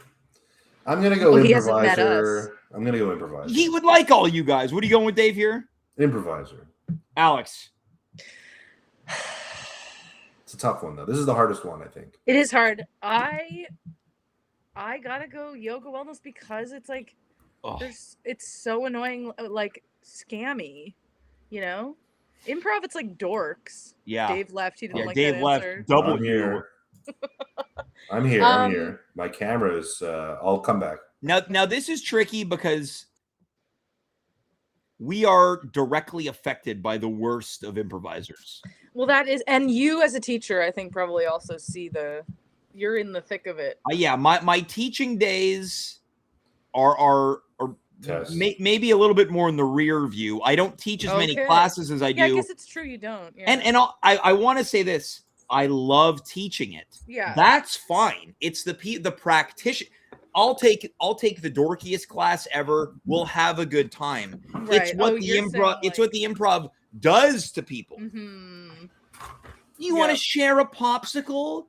I'm going to go improviser. I'm going to go improviser. He would like all you guys. What are you going with, Dave, here? Improviser. Alex. It's a tough one, though. This is the hardest one, I think. It is hard. I gotta go yoga wellness because it's like, it's so annoying, like scammy, you know? Improv, it's like dorks. Yeah. Dave left. He didn't like Dave that left. answer. Double I'm here. I'm here. My camera's. I'll come back. Now this is tricky because we are directly affected by the worst of improvisers. Well, that is, and you as a teacher, I think probably also see you're in the thick of it. Yeah, my teaching days are maybe a little bit more in the rear view. I don't teach as many classes as I do. Yeah, I guess it's true you don't. Yeah. And I want to say this. I love teaching it. Yeah. That's fine. It's the practitioner. I'll take the dorkiest class ever. We'll have a good time. Right. It's what what the improv does to people. Mm-hmm. You want to share a popsicle?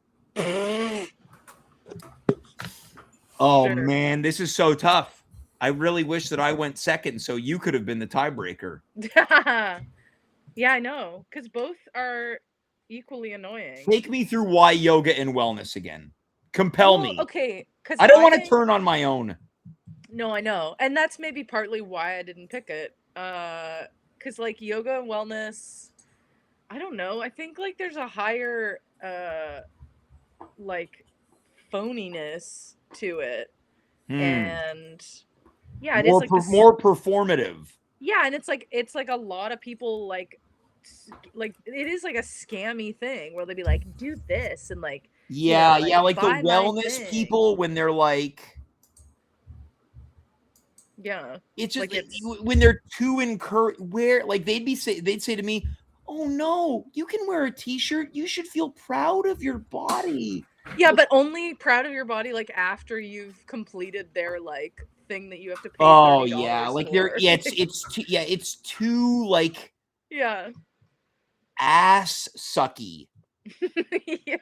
Oh man, this is so tough. I really wish that I went second so you could have been the tiebreaker. Yeah, I know, because both are equally annoying. Take me through why yoga and wellness again. Compel me. Okay, because I don't want to turn on my own. No, I know, and that's maybe partly why I didn't pick it. Because like yoga and wellness, I don't know. I think like there's a higher like phoniness to it, and yeah, it is like more performative. Yeah, and it's like a lot of people like it is like a scammy thing where they'd be like, do this and like like the wellness people when they're like, it's just like when they're too encouraged, they'd say to me, "Oh no, you can wear a t-shirt. You should feel proud of your body." Yeah, but only proud of your body like after you've completed their like thing that you have to pay. Oh yeah, like they're it's too like ass sucky. Yeah,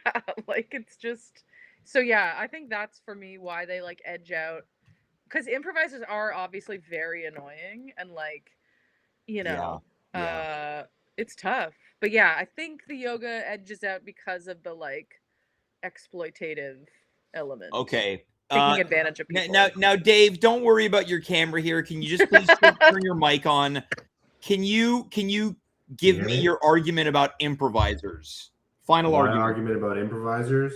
like it's just so yeah, I think that's for me why they like edge out, because improvisers are obviously very annoying and like it's tough, but yeah, I think the yoga edges out because of the like exploitative element. Okay. Taking advantage of people. Now, Dave, don't worry about your camera here. Can you just please turn your mic on? Can you give me your argument about improvisers? Final argument about improvisers.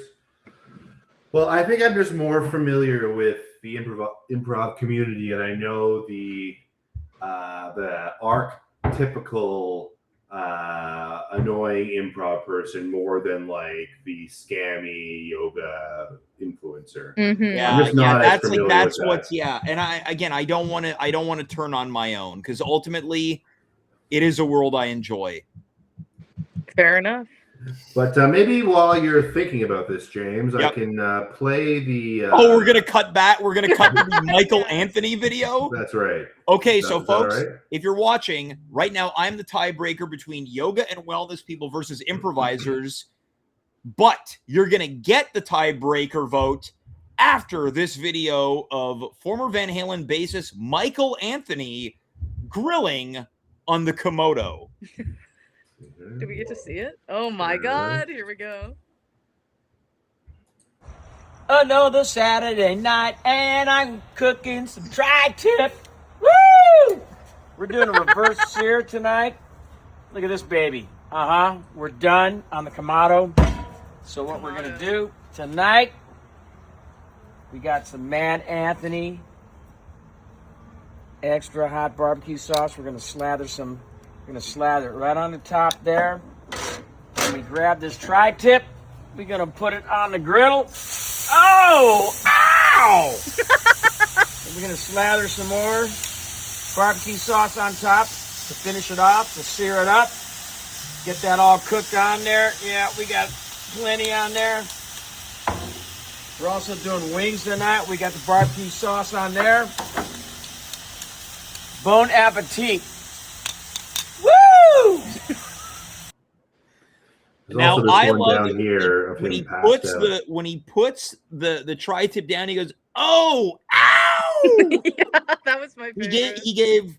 Well, I think I'm just more familiar with the improv community, and I know the archetypical annoying improv person more than like the scammy yoga influencer. Mm-hmm. And I don't want to turn on my own, because ultimately it is a world I enjoy. Fair enough. But maybe while you're thinking about this, James, I can play the. We're gonna cut back. We're gonna cut to the Michael Anthony video. That's right. Okay, so folks, if you're watching right now, I'm the tiebreaker between yoga and wellness people versus improvisers. But you're gonna get the tiebreaker vote after this video of former Van Halen bassist Michael Anthony grilling on the Komodo. Do we get to see it? Oh my God, here we go. Another Saturday night, and I'm cooking some tri-tip. Woo! We're doing a reverse sear tonight. Look at this baby. We're done on the Komodo. So what we're going to do tonight, we got some Mad Anthony extra hot barbecue sauce. We're going to slather it right on the top there. When we grab this tri-tip, we're going to put it on the griddle. Oh! Ow! And we're going to slather some more barbecue sauce on top to finish it off, to sear it up. Get that all cooked on there. Yeah, we got plenty on there. We're also doing wings tonight. We got the barbecue sauce on there. Bon appetit. Woo! Now I love down here when he puts the tri-tip down. He goes, "Oh, ow!" Yeah, that was my favorite. He gave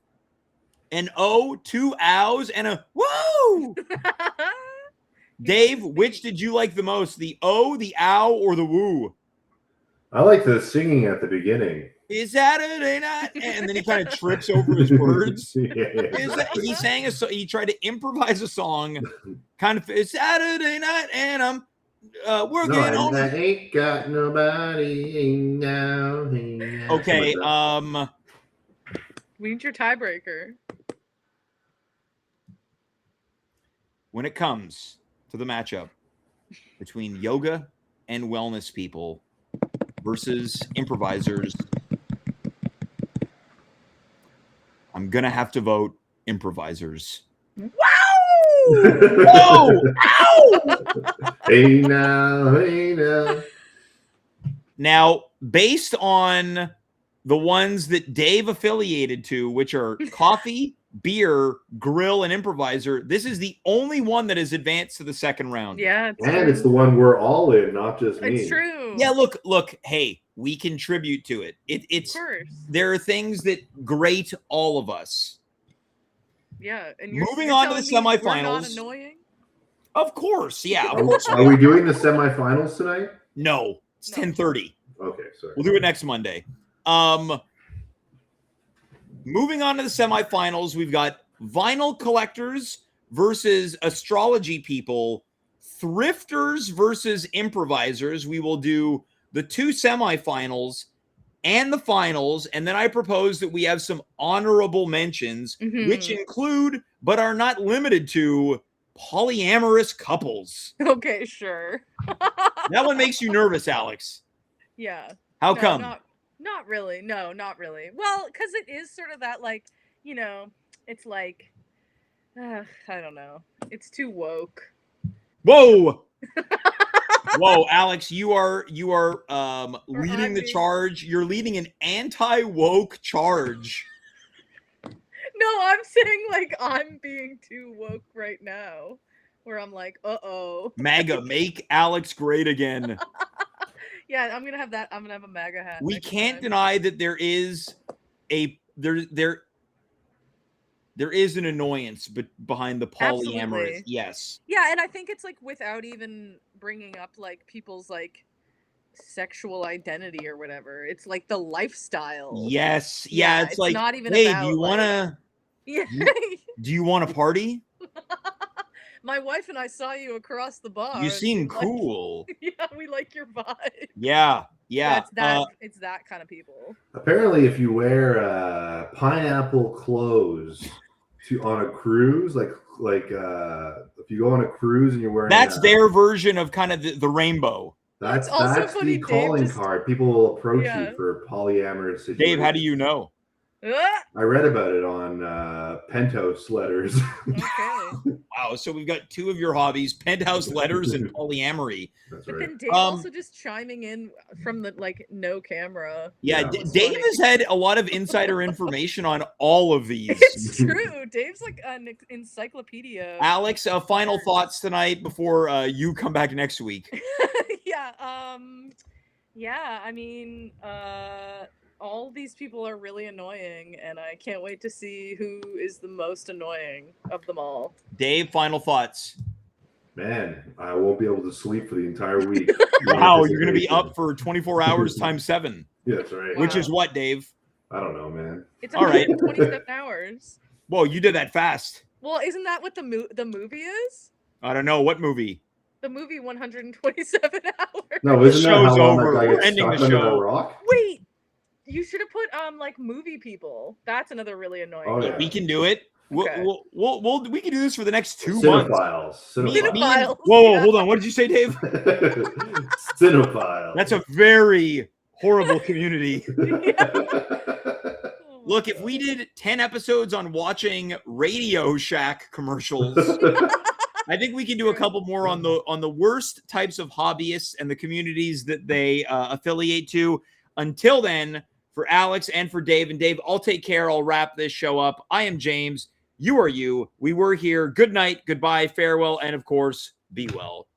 an "oh," 2 ows, and a "woo." Dave, which did you like the most? The "oh," the "ow," or the "woo"? I like the singing at the beginning. It's Saturday night, and then he kind of trips over his words. He sang he tried to improvise a song, kind of. It's Saturday night, and I'm working on. I ain't got nobody now. Okay, we need your tiebreaker. When it comes to the matchup between yoga and wellness people versus improvisers, I'm going to have to vote improvisers. Wow! Whoa! Ow! Hey now. Now, based on the ones that Dave affiliated to, which are coffee, beer, grill, and improviser, this is the only one that has advanced to the second round. Yeah. It's the one we're all in, not just me. It's true. Yeah, look, hey, we contribute to it. It's of course. There are things that grate all of us. Yeah, and moving on to the semifinals. We're not annoying? Of course, yeah. Of course. Are we doing the semifinals tonight? No, it's 10:30. Okay, sorry. We'll do it next Monday. Moving on to the semifinals, we've got vinyl collectors versus astrology people, thrifters versus improvisers. We will do the 2 semifinals and the finals, and then I propose that we have some honorable mentions, which include, but are not limited to, polyamorous couples. Okay, sure. That one makes you nervous, Alex. Yeah. How come? Not really. No, not really. Well, because it is sort of that, like, it's like, I don't know. It's too woke. Whoa. Whoa, Alex, you are leading the charge. You're leading an anti-woke charge. No, I'm saying, like, I'm being too woke right now, where I'm like, uh-oh. MAGA, make Alex great again. Yeah, I'm gonna have that. I'm gonna have a MAGA hat. We can't deny that there is there is an annoyance behind the polyamorous. Absolutely. Yes. Yeah, and I think it's like without even bringing up like people's like sexual identity or whatever. It's like the lifestyle. Yes. Yeah. It's like, not even hey, about, do you want to? Yeah. Do you want to party? My wife and I saw you across the bar. You seem cool. Yeah, we like your vibe. Yeah. It's that kind of people. Apparently, if you wear pineapple clothes on a cruise, like if you go on a cruise and you're wearing, that's their version of kind of the rainbow. That's the calling card. People will approach you for polyamorous situations. Dave, how do you know? I read about it on Penthouse Letters. Okay. Wow, so we've got 2 of your hobbies: Penthouse Letters and polyamory. That's but right. then Dave also just chiming in from the no camera. Yeah, Dave has had a lot of insider information on all of these. It's true. Dave's like an encyclopedia. Alex, final thoughts tonight before you come back next week. Yeah. I mean, all these people are really annoying, and I can't wait to see who is the most annoying of them all. Dave, final thoughts. Man, I won't be able to sleep for the entire week. Wow, you're going to be up for 24 hours times 7. Yeah, that's right. Which is what, Dave? I don't know, man. It's all right. 27 hours. Whoa, you did that fast. Well, isn't that what the movie is? I don't know. What movie? the movie 127 Hours. No, isn't that how long over. that guy We're gets ending stuck the under show. a rock? Wait, you should have put like movie people. That's another really annoying. Oh, yeah. We can do it. Okay. We can do this for the next 2 Cinephiles. months. Cinephiles. Whoa, hold on. What did you say, Dave? Cinephiles. That's a very horrible community. Oh Look, if we did 10 episodes on watching Radio Shack commercials, I think we can do a couple more on the worst types of hobbyists and the communities that they affiliate to. Until then, for Alex and for Dave, and Dave, I'll take care. I'll wrap this show up. I am James. You are you. We were here. Good night. Goodbye. Farewell. And of course, be well.